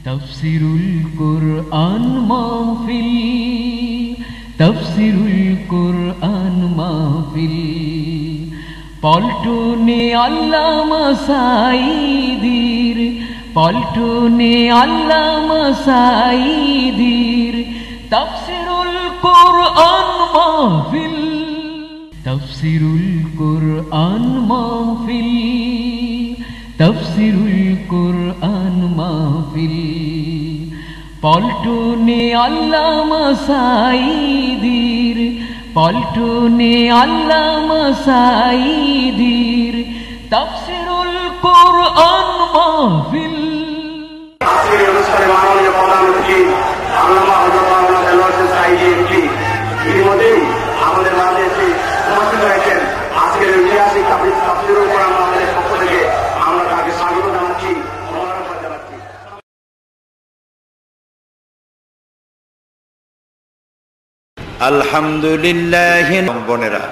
তাফসীরুল কুরআন মাহফিল, তাফসীরুল কুরআন মাহফিল, পল্টনে আল্লামা সাঈদীর, পল্টনে আল্লামা সাঈদীর তাফসীরুল কুরআন মাহফিল, তাফসীরুল কুরআন মাহফিল, তাফসীরুল কুরআন মাহফিল, পল্টনে আল্লামা সাঈদীর, পল্টনে আল্লামা সাঈদীর তাফসীরুল কুরআন মাহফিল। আজকের অনুষ্ঠানে মাননীয় প্রধান অতিথি আল্লামা হযরত মাওলানা দেলোয়ার হোসেন সাঈদী এমপি ইতিমধ্যেই আমাদের মাঝে এসে উপস্থিত হয়েছেন। আজকের ঐতিহাসিক তাফসীরুল কুরআন মাহফিলের পক্ষ থেকে আমরা তাকে স্বাগত জানাচ্ছি, মোবারকবাদ জানাচ্ছি। আলহামদুলিল্লাহ। বোনেরা,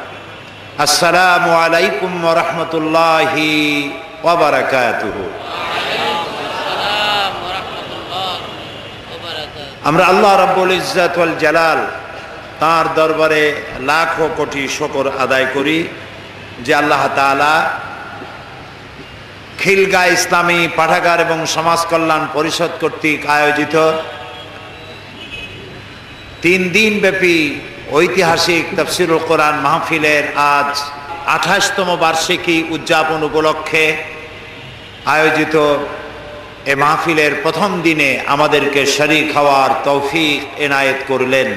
আসসালামু আলাইকুম ওয়া রাহমাতুল্লাহি ওয়া বারাকাতুহু। আমরা আল্লাহ রাব্বুল ইজ্জত ওয়াল জালাল তার দরবারে লাখো কোটি শুকর আদায় করি যে আল্লাহ তাআলা খিলগাঁও ইসলামী পাঠাগার এবং সমাজ কল্যাণ পরিষদ কর্তৃক আয়োজিত 3 দিন ব্যাপী ঐতিহাসিক তাফসীরুল কোরআন মাহফিলের আজ 28তম বার্ষিকী উদযাপন উপলক্ষে আয়োজিত এ মাহফিলের প্রথম দিনে আমাদেরকে শরীক হওয়ার তৌফিক এনায়েত করলেন।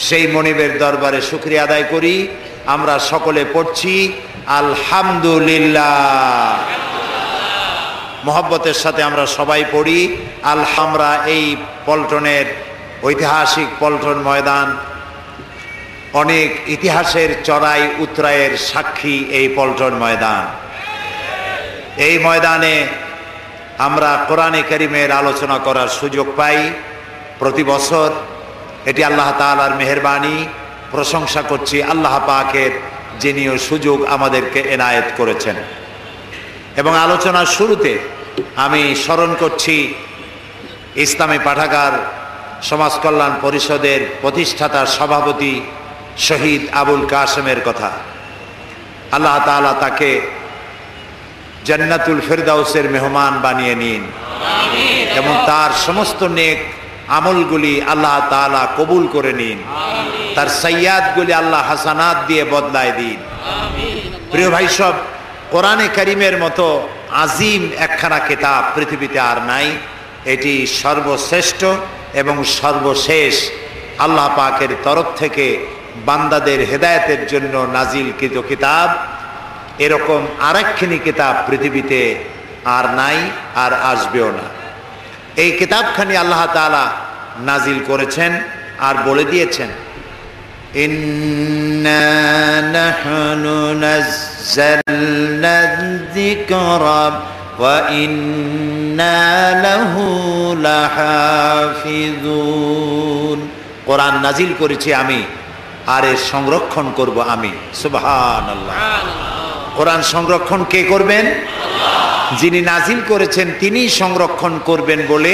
সেই মনিবের দরবারে শুকরিয়া আদায় করি। আমরা সকলে পড়ছি আলহামদুলিল্লাহ। মহব্বতের সাথে আমরা সবাই পড়ি আমরা এই পল্টনের ঐতিহাসিক পল্টন ময়দান, অনেক ইতিহাসের চড়াই উতরাইয়ের সাক্ষী এই পল্টন ময়দান। এই ময়দানে আমরা কোরআনে কারীমের আলোচনা করার সুযোগ পাই প্রতি বছর। এটি আল্লাহ তাআলার মেহেরবানি। প্রশংসা করছি আল্লাহ পাকের, যিনি সুযোগ আমাদেরকে এনায়েত করেছেন। এবং আলোচনার শুরুতে আমি স্মরণ করছি ইসলামী পাঠাগার সমাজ কল্যাণ পরিষদের প্রতিষ্ঠাতা সভাপতি শহীদ আবুল কাসেমের কথা। আল্লাহ তাআলা তাকে জান্নাতুল ফেরদাউসের মেহমান বানিয়ে নিন এবং তার সমস্ত নেক আমলগুলি আল্লাহ তাআলা কবুল করে নিন। তার সাইয়াদগুলি আল্লাহ হাসানাত দিয়ে বদলায় দিন। প্রিয় ভাই সব, কোরআনে কারীমের মতো আজিম একখানা কিতাব পৃথিবীতে আর নাই। এটি সর্বশ্রেষ্ঠ এবং সর্বশেষ আল্লাহ পাকের তরফ থেকে বান্দাদের হেদায়েতের জন্য নাজিলকৃত কিতাব। এরকম আরেকখানি কিতাব পৃথিবীতে আর নাই, আর আসবেও না। এই কিতাবখানি আল্লাহ তাআলা নাজিল করেছেন আর বলে দিয়েছেন, ইন্না নাহনু নাযালনা যিকরা ওয়া ইন্না লাহু লাহাফিজুন। কোরআন নাজিল করেছি আমি, আর এর সংরক্ষণ করব আমি। সুবহানাল্লাহ। কোরআন সংরক্ষণ কে করবেন? যিনি নাজিল করেছেন তিনি সংরক্ষণ করবেন বলে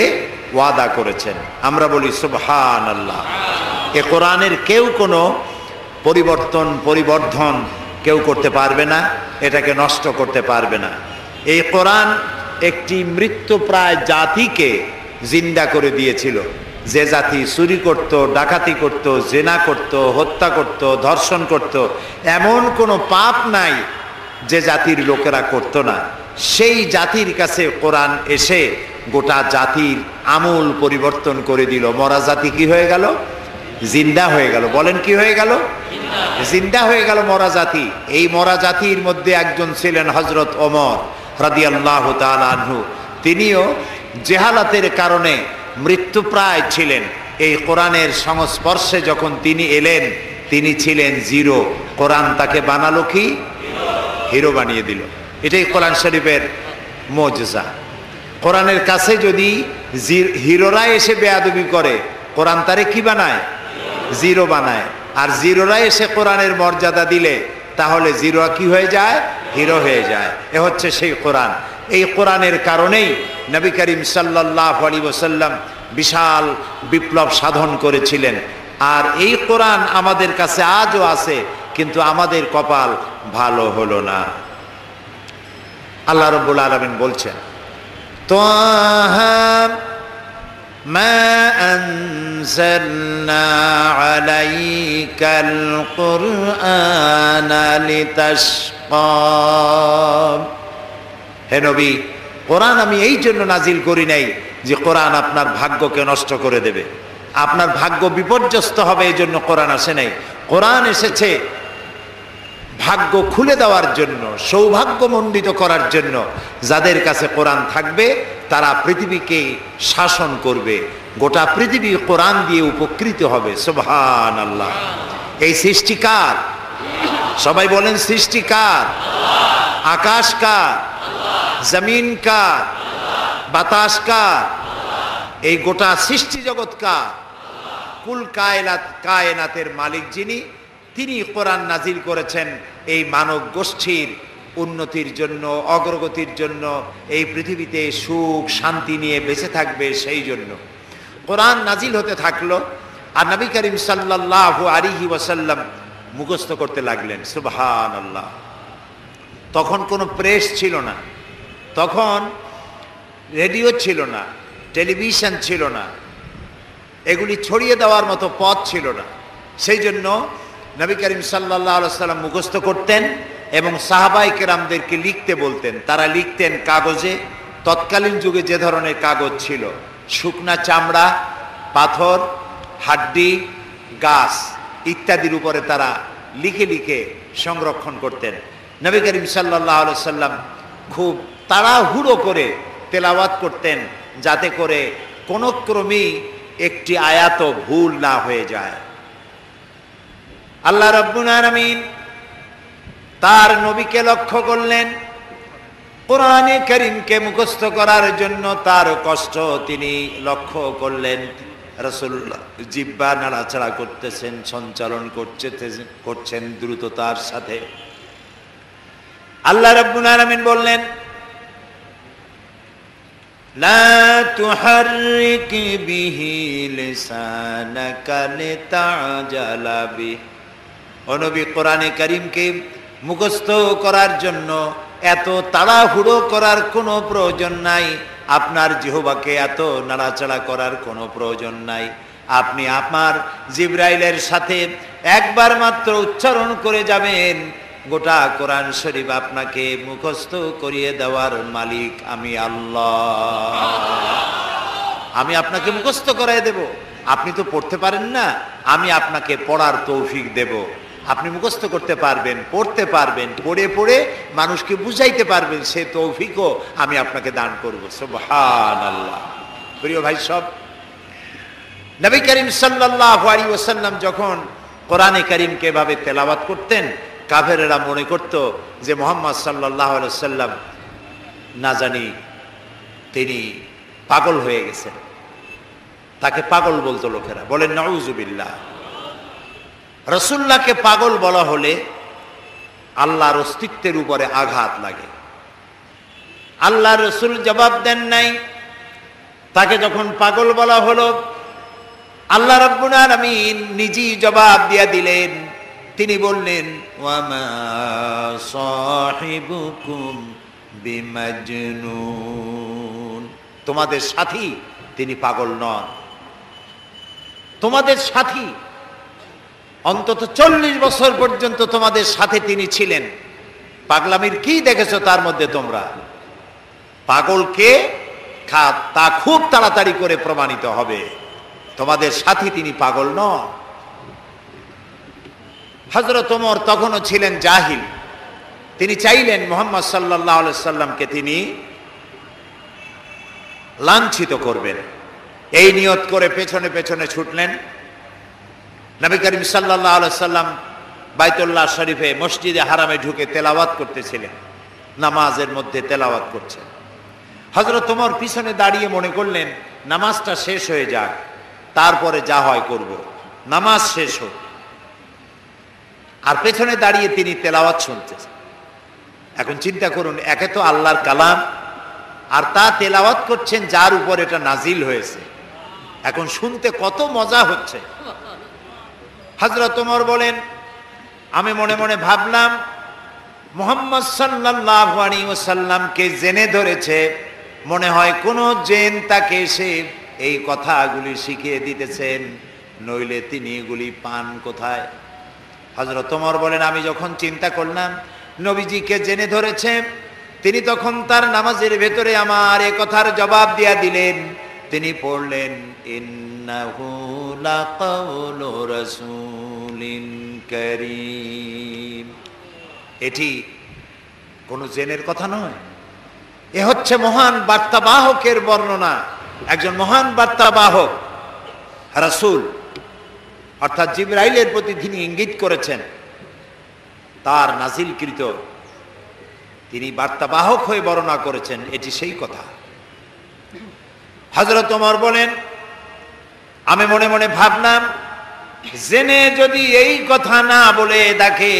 ওয়াদা করেছেন। আমরা বলি সুবহানাল্লাহ। এ কোরআনের কেউ কোনো পরিবর্ধন কেউ করতে পারবে না, এটাকে নষ্ট করতে পারবে না। এই কোরআন একটি মৃত্যুপ্রায় জাতিকে জিন্দা করে দিয়েছিল। যে জাতি চুরি করত, ডাকাতি করত, জেনা করত, হত্যা করত, ধর্ষণ করত, এমন কোনো পাপ নাই যে জাতির লোকেরা করত না। সেই জাতির কাছে কোরআন এসে গোটা জাতির আমূল পরিবর্তন করে দিল। মরা জাতি কি হয়ে গেল? জিন্দা হয়ে গেল। বলেন কি হয়ে গেল? জিন্দা হয়ে গেল মরা জাতি। এই মরা জাতির মধ্যে একজন ছিলেন হযরত ওমর রাদিয়াল্লাহু তাআলা আনহু। তিনিও জেহালাতের কারণে মৃত্যুপ্রায় ছিলেন। এই কোরআনের সংস্পর্শে যখন তিনি এলেন, তিনি ছিলেন জিরো। কোরআন তাকে বানালো কি? হিরো বানিয়ে দিল। এটাই কোরআন শরীফের মুজিজা। কোরআনের কাছে যদি হিরোরা এসে বেয়াদবি করে, কোরআন তারে কি বানায়? জিরো বানায়। আর জিরোরা এসে কোরআনের মর্যাদা দিলে তাহলে জিরো কি হয়ে যায়? হিরো হয়ে যায়। এ হচ্ছে সেই কোরআন। এই কোরআনের কারণেই নবী করিম সাল্লাল্লাহু আলাইহি ওয়াসাল্লাম বিশাল বিপ্লব সাধন করেছিলেন। আর এই কোরআন আমাদের কাছে আজও আছে, কিন্তু আমাদের কপাল ভালো হলো না। আল্লাহ রাব্বুল আলামিন বলছেন, তাহা মা আনজালনা আলাইকাল কুরআনা লিতাশকা। হে নবী, কোরআন আমি এই জন্য নাজিল করি নাই যে কোরআন আপনার ভাগ্যকে নষ্ট করে দেবে, আপনার ভাগ্য বিপর্যস্ত হবে, এই জন্য কোরআন আসে নাই। কোরআন এসেছে ভাগ্য খুলে দেওয়ার জন্য, সৌভাগ্যমণ্ডিত করার জন্য। যাদের কাছে কোরআন থাকবে তারা পৃথিবীকে শাসন করবে, গোটা পৃথিবী কোরআন দিয়ে উপকৃত হবে। সুবহানাল্লাহ। এই সৃষ্টি কার? সবাই বলেন, সৃষ্টি কার? আকাশ কার? জমিন কার? বাতাস কার? এই গোটা সৃষ্টি জগৎ কার? কুল কায়নাতের মালিক যিনি, তিনি কোরআন নাজিল করেছেন এই মানব গোষ্ঠীর উন্নতির জন্য, অগ্রগতির জন্য, এই পৃথিবীতে সুখ শান্তি নিয়ে বেঁচে থাকবে সেই জন্য কোরআন নাজিল হতে থাকলো। আর নবী করিম সাল্লাল্লাহু আলাইহি ওয়াসাল্লাম মুখস্থ করতে লাগলেন। সুবহানাল্লাহ। তখন কোনো প্রেস ছিল না, তখন রেডিও ছিল না, টেলিভিশন ছিল না, এগুলি ছড়িয়ে দেওয়ার মতো পথ ছিল না। সেই জন্য নবী করিম সাল্লাল্লাহু আলাইহি ওয়াসাল্লাম মুখস্থ করতেন এবং সাহাবায়ে কেরামদেরকে লিখতে বলতেন। তারা লিখতেন কাগজে। তৎকালীন যুগে যে ধরনের কাগজ ছিল, শুকনা চামড়া, পাথর, হাড্ডি, গাছ ইত্যাদির উপরে তারা লিখে লিখে সংরক্ষণ করতেন। নবী করিম সাল্লাল্লাহু আলাইহি ওয়াসাল্লাম খুব তাড়াহুড়ো করে তেলাওয়াত করতেন, যাতে করে কোনো ক্রমেই একটি আয়াতও ভুল না হয়ে যায়। আল্লাহ রাব্বুল আলামিন তার নবীকে লক্ষ্য করলেন, কোরআনে কারীমকে মুখস্থ করার জন্য তার কষ্ট তিনি লক্ষ্য করলেন। রাসূলুল্লাহ জিহ্বা নাড়াচাড়া করতেছেন, সঞ্চালন করছেন দ্রুততার সাথে। আল্লাহ রাব্বুল আলামিন বললেন, লা তুহাররিক বিহি লিসানাকা লিতাজালা বিহি। ও নবী, কোরআনে কারীমকে মুখস্থ করার জন্য এত তাড়াহুড়ো করার কোনো প্রয়োজন নাই, আপনার জিহ্বাকে এত নাড়াচাড়া করার কোনো প্রয়োজন নাই। আপনি আপনার জিবরাইলের সাথে একবার মাত্র উচ্চারণ করে যাবেন, গোটা কোরআন শরীফ আপনাকে মুখস্থ করিয়ে দেওয়ার মালিক আমি আল্লাহ। আমি আপনাকে মুখস্থ করাই দেব। আপনি তো পড়তে পারেন না, আমি আপনাকে পড়ার তৌফিক দেব। আপনি মুখস্থ করতে পারবেন, পড়তে পারবেন, পড়ে পড়ে মানুষকে বুঝাইতে পারবেন, সে তৌফিকও আমি আপনাকে দান করব। সুবহানাল্লাহ। প্রিয় ভাই সব, নবী করিম সাল্লাল্লাহু আলাইহি ওয়াসাল্লাম যখন কোরআনে কারীমকে এভাবে তেলাওয়াত করতেন, কাফেরেরা মনে করত যে মুহাম্মদ সাল্লাল্লাহু আলাইহি ওয়াসাল্লাম না জানি তিনি পাগল হয়ে গেছেন। তাকে পাগল বলতো লোকেরা। বলেন নাউযুবিল্লাহ। রাসূলুল্লাহকে পাগল বলা হলে আল্লাহর অস্তিত্বের উপরে আঘাত লাগে। আল্লাহ রাসূল জবাব দেন নাই। তাকে যখন পাগল বলা হলো, আল্লাহ রাব্বুল আলামিন নিজেই জবাব দিয়ে দিলেন। তিনি বললেন, ওয়ামা সাহিবুকুম বিমাজনুন। তোমাদের সাথী তিনি পাগল নন। তোমাদের সাথী অন্তত 40 বছর পর্যন্ত তোমাদের সাথে তিনি ছিলেন। পাগলামির কি দেখেছো তার মধ্যে তোমরা? পাগলকে তা খুব তাড়াতাড়ি করে প্রমাণিত হবে। তোমাদের সাথী তিনি পাগল নন। হযরত ওমর তখনও ছিলেন জাহিল। তিনি চাইলেন মুহাম্মদ সাল্লাল্লাহু আলাইহি সাল্লামকে তিনি লাঞ্ছিত করবেন। এই নিয়ত করে পেছনে পেছনে ছুটলেন। নবী করিম সাল্লাল্লাহু আলাইহি সাল্লাম বাইতুল্লাহ শরীফে মসজিদে হারামে ঢুকে তেলাওয়াত করতেছিলেন, নামাজের মধ্যে তেলাওয়াত করছেন। হযরত ওমর পিছনে দাঁড়িয়ে মনে করলেন নামাজটা শেষ হয়ে যাক, তারপরে যা হয় করব। নামাজ শেষ হোক। আর পেছনে দাঁড়িয়ে তিনি তেলাওয়াত শুনতেছেন। এখন চিন্তা করুন, একে তো আল্লাহর কালাম, আর তা তেলাওয়াত করছেন যার উপর এটা নাজিল হয়েছে। এখন শুনতে কত মজা হচ্ছে। হযরত ওমর বলেন, আমি মনে মনে ভাবলাম মুহাম্মদ সাল্লাল্লাহু আলাইহি ওয়াসাল্লামকে জেনে ধরেছে, মনে হয় কোনো জেন তাকে এসে এই কথাগুলি শিখিয়ে দিতেছেন, নইলে তিনি এগুলি পান কোথায়। হযরত ওমর বলেন, আমি যখন চিন্তা করলাম নবীজিকে জেনে ধরেছে, তিনি তখন তার নামাজের ভেতরে আমার এ কথার জবাব দিয়া দিলেন। তিনি পড়লেন, ইন্নাহু লাকাউলু রাসূলিন কারীম। এটি কোনো জেনের কথা নয়, এ হচ্ছে মহান বার্তাবাহকের বর্ণনা। একজন মহান বার্তাবাহক রাসূল, অর্থাৎ জিবরাইলের প্রতি তিনি ইঙ্গিত করেছেন, তার নাজিলকৃত তিনি বার্তাবাহক হয়ে বর্ণনা করেছেন, এটি সেই কথা। হযরত ওমর বলেন, আমি মনে মনে ভাবলাম জেনে যদি এই কথা না বলে দেখে,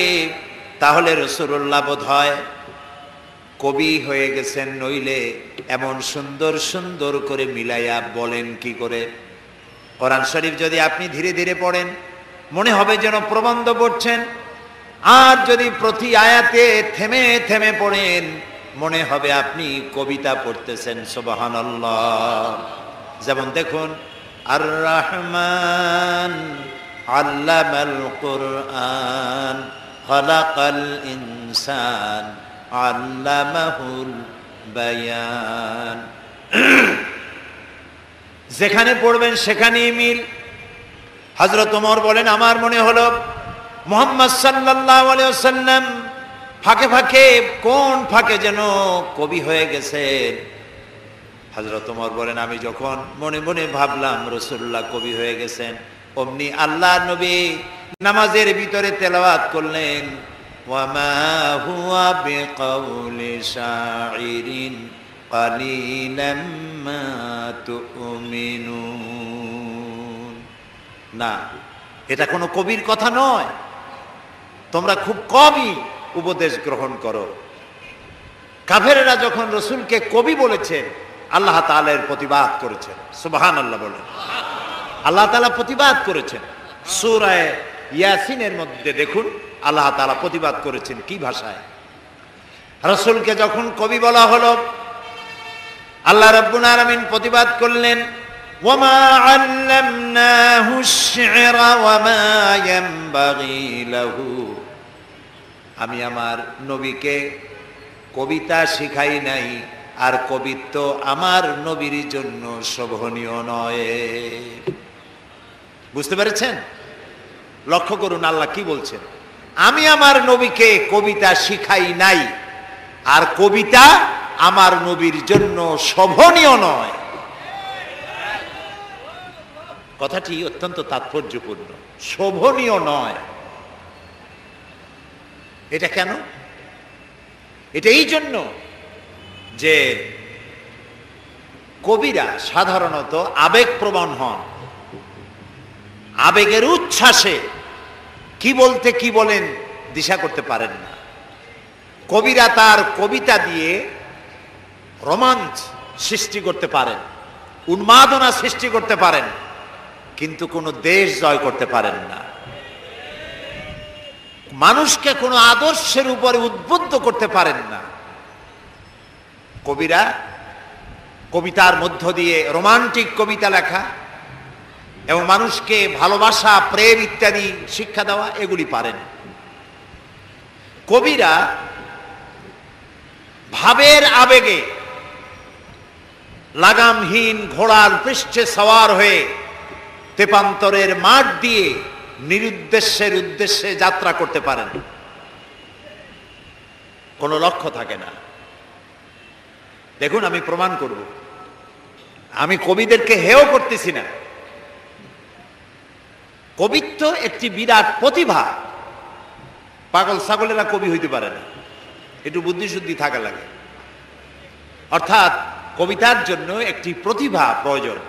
তাহলে রাসূলুল্লাহ বোধহয় কবি হয়ে গেছেন, নইলে এমন সুন্দর সুন্দর করে মিলাইয়া বলেন কি করে। কোরআন শরীফ যদি আপনি ধীরে ধীরে পড়েন, মনে হবে যেন প্রবন্ধ পড়ছেন, আর যদি প্রতি আয়াতে থেমে থেমে পড়েন, মনে হবে আপনি কবিতা পড়তেছেন। সুবহানাল্লাহ। যেমন দেখুন, আর রহমান আল্লামাল কুরআন খালাকাল ইনসান আল্লামাহুল বায়ান। যেখানে পড়বেন সেখানেই মিল। হযরত ওমর বলেন, আমার মনে হলো মুহাম্মদ সাল্লাল্লাহু আলাইহি ওয়াসাল্লাম ফাঁকে ফাঁকে কোন ফাঁকে যেন কবি হয়ে গেছেন। হযরত ওমর বলেন, আমি যখন মনে মনে ভাবলাম রাসূলুল্লাহ কবি হয়ে গেছেন, অমনি আল্লাহর নবী নামাজের ভিতরে তেলাওয়াত করলেন, ওয়ামা হুয়া বিকাউলি শাইরিন কালিলাম মা তুমিনুন। না, এটা কোনো কবির কথা নয়, তোমরা খুব কমই উপদেশ গ্রহণ করো। কাফেরেরা যখন রাসূলকে কবি বলেছে, আল্লাহ তাআলা এর প্রতিবাদ করেছেন। সুবহানাল্লাহ বলেন। আল্লাহ তাআলা প্রতিবাদ করেছেন। সূরা ইয়াসিনের মধ্যে দেখুন, আল্লাহ তাআলা প্রতিবাদ করেছেন কি ভাষায়। রাসূলকে যখন কবি বলা হলো, আল্লাহ রাব্বুল আলামিন প্রতিবাদ করলেন, ওয়ামা আল্লামনাহু আশ-শি'রা ওয়ামা ইয়ানবাগী লাহু। আমি আমার নবীকে কবিতা শিখাই নাই, আর কবিত্ব আমার নবীর জন্য শোভনীয় নয়। বুঝতে পেরেছেন? লক্ষ্য করুন আল্লাহ কি বলছেন, আমি আমার নবীকে কবিতা শিখাই নাই, আর কবিতা আমার নবীর জন্য শোভনীয় নয়। কথাটি অত্যন্ত তাৎপর্যপূর্ণ। শোভনীয় নয়, এটা কেন? এটা এই জন্য যে কবিরা সাধারণত আবেগপ্রবণ হন, আবেগের উচ্ছ্বাসে কি বলতে কি বলেন দিশা করতে পারেন না। কবিরা তার কবিতা দিয়ে রোমাঞ্চ সৃষ্টি করতে পারেন, উন্মাদনা সৃষ্টি করতে পারেন, কিন্তু কোনো দেশ জয় করতে পারেন না। মানুষকে কোনো আদর্শের উপরে উদ্বুদ্ধ করতে পারেন না। কবিরা কবিতার মধ্য দিয়ে রোমান্টিক কবিতা লেখা এবং মানুষকে ভালোবাসা, প্রেম ইত্যাদি শিক্ষা দেওয়া, এগুলি পারেন। কবিরা ভাবের আবেগে লাগামহীন ঘোড়ার পৃষ্ঠে সওয়ার হয়ে তেপান্তরের মাঠ দিয়ে নিরুদ্দেশ্যের উদ্দেশ্যে যাত্রা করতে পারেন, কোনো লক্ষ্য থাকে না। দেখুন, আমি প্রমাণ করব, আমি কবিদেরকে হেয় করতেছি না। কবিত্ব একটি বিরাট প্রতিভা। পাগল ছাগলেরা কবি হইতে পারে না, একটু বুদ্ধিশুদ্ধি থাকা লাগে। অর্থাৎ কবিতার জন্য একটি প্রতিভা প্রয়োজন।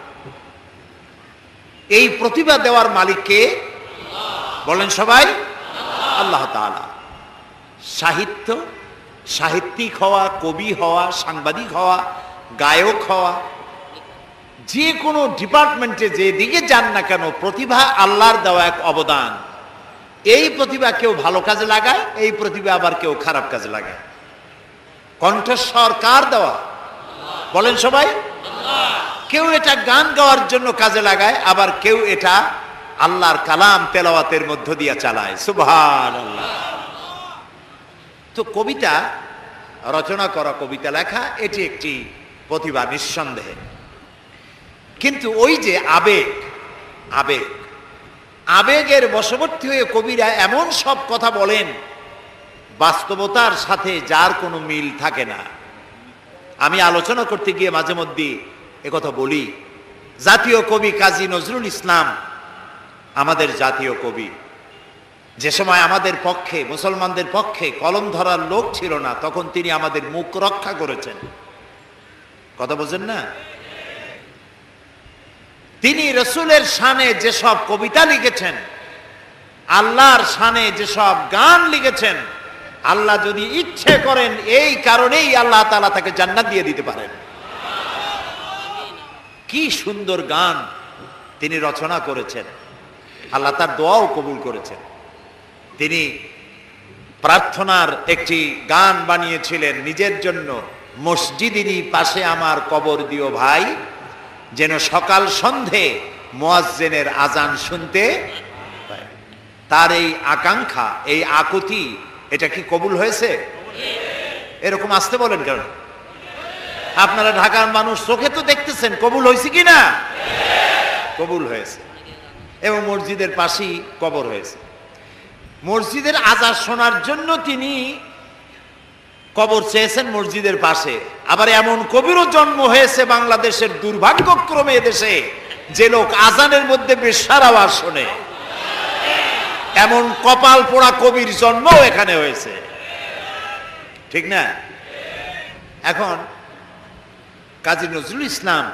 এই প্রতিভা দেওয়ার মালিককে বলেন সবাই, আল্লাহ তাআলা। সাহিত্য, সাহিত্যিক হওয়া, কবি হওয়া, সাংবাদিক হওয়া, গায়ক হওয়া, যে কোনো ডিপার্টমেন্টে যে দিকে যান না কেন, প্রতিভা আল্লাহর দেওয়া এক অবদান। এই প্রতিভা কেউ ভালো কাজে লাগায়, এই প্রতিভা আবার কেউ খারাপ কাজে লাগায়। কণ্ঠস্বর কার দেওয়া বলেন সবাই? কেউ এটা গান গাওয়ার জন্য কাজে লাগায়, আবার কেউ এটা আল্লাহর কালাম তেলাওয়াতের মধ্য দিয়ে চালায়। সুবহানাল্লাহ। তো কবিতা রচনা করা, কবিতা লেখা, এটি একটি প্রতিভা নিঃসন্দেহে। কিন্তু ওই যে আবেগ, আবেগ আবেগের বশবর্তী হয়ে কবিরা এমন সব কথা বলেন বাস্তবতার সাথে যার কোনো মিল থাকে না। আমি আলোচনা করতে গিয়ে মাঝে মধ্যে একথা বলি, জাতীয় কবি কাজী নজরুল ইসলাম আমাদের জাতীয় কবি। যে সময় আমাদের পক্ষে, মুসলমানদের পক্ষে কলম ধরার লোক ছিল না, তখন তিনি আমাদের মুখ রক্ষা করেছেন। কথা বোঝেন না? তিনি রসুলের শানে যেসব কবিতা লিখেছেন, আল্লাহর শানে যেসব গান লিখেছেন, আল্লাহ যদি ইচ্ছে করেন এই কারণেই আল্লাহ তাআলা তাকে জান্নাত দিয়ে দিতে পারেন। কি সুন্দর গান তিনি রচনা করেছেন, আল্লাহ তার দোয়াও কবুল করেছেন। তিনি প্রার্থনার একটি গান বানিয়েছিলেন নিজের জন্য, মসজিদেরই পাশে আমার কবর দিও ভাই, যেন সকাল সন্ধে মুয়াজ্জিনের আজান শুনতে পাই। তার এই আকাঙ্ক্ষা, এই আকুতি, এটা কি কবুল হয়েছে? এরকম আসতে বলেন কেন? আপনারা ঢাকার মানুষ, চোখে তো দেখতেছেন, কবুল হয়েছে কি না? কবুল হয়েছে। এবং মসজিদের পাশেই কবর হয়েছে। মসজিদের আজান শোনার জন্য তিনি কবর চেয়েছেন মসজিদের পাশে। আবার এমন কবিরও জন্ম হয়েছে বাংলাদেশের, দুর্ভাগ্যক্রমে দেশে, যে লোক আজানের মধ্যে বেশ্যার আওয়াজ শোনে। এমন কপাল পোড়া কবির জন্ম এখানে হয়েছে, ঠিক না? এখন কাজী নজরুল ইসলাম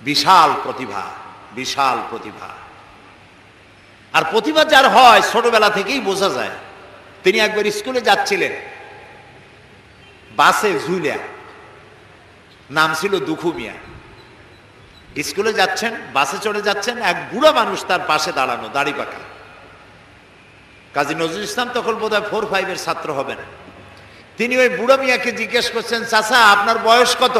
বিশাল প্রতিভা, বিশাল প্রতিভা। আর প্রতিভা যার হয় ছোটবেলা থেকেই বোঝা যায়। তিনি একবার স্কুলে যাচ্ছিলেন, বাসে ঝুলিয়া, নাম ছিল দুখু মিয়া। স্কুলে যাচ্ছেন, বাসে চড়ে যাচ্ছেন, এক বুড়া মানুষ তার পাশে দাঁড়ানো, দাড়ি পাকা। কাজী নজরুল ইসলাম তখন বোধহয় 4-5 ছাত্র হবেন। তিনি ওই বুড়া মিয়াকে জিজ্ঞেস করছেন, চাচা আপনার বয়স কত?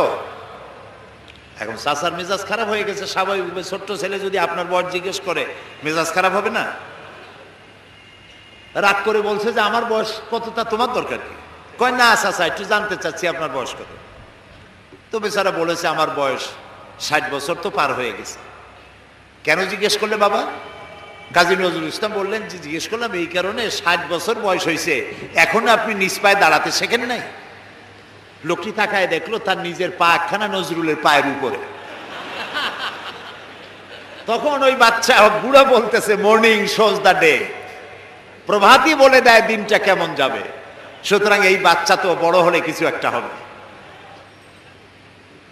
এখন চাচার মেজাজ খারাপ হয়ে গেছে, স্বাভাবিকভাবে ছোট্ট ছেলে যদি আপনার বয়স জিজ্ঞেস করে মেজাজ খারাপ হবে না? রাগ করে বলছে যে আমার বয়স কত তা তোমার দরকার কি? কয় না চাচা, একটু জানতে চাচ্ছি আপনার বয়স কত। তো বেচারা বলেছে আমার বয়স 60 বছর তো পার হয়ে গেছে। কেন জিজ্ঞেস করলে বাবা? কাজী নজরুল ইসলাম বললেন যে জিজ্ঞেস করলাম এই কারণে, 60 বছর বয়স হয়েছে, এখনো আপনি নিজ পায়ে দাঁড়াতে শেখেন নাই। লোকটি তাকায় দেখলো তার নিজের পা একখানা নজরুলের পায়ের উপরে। তখন ওই বাচ্চা বুড়া বলতেছে, মর্নিং শোজ দ্য ডে, প্রভাতই বলে দেয় দিনটা কেমন যাবে। সুতরাং এই বাচ্চা তো বড় হলে কিছু একটা হবে।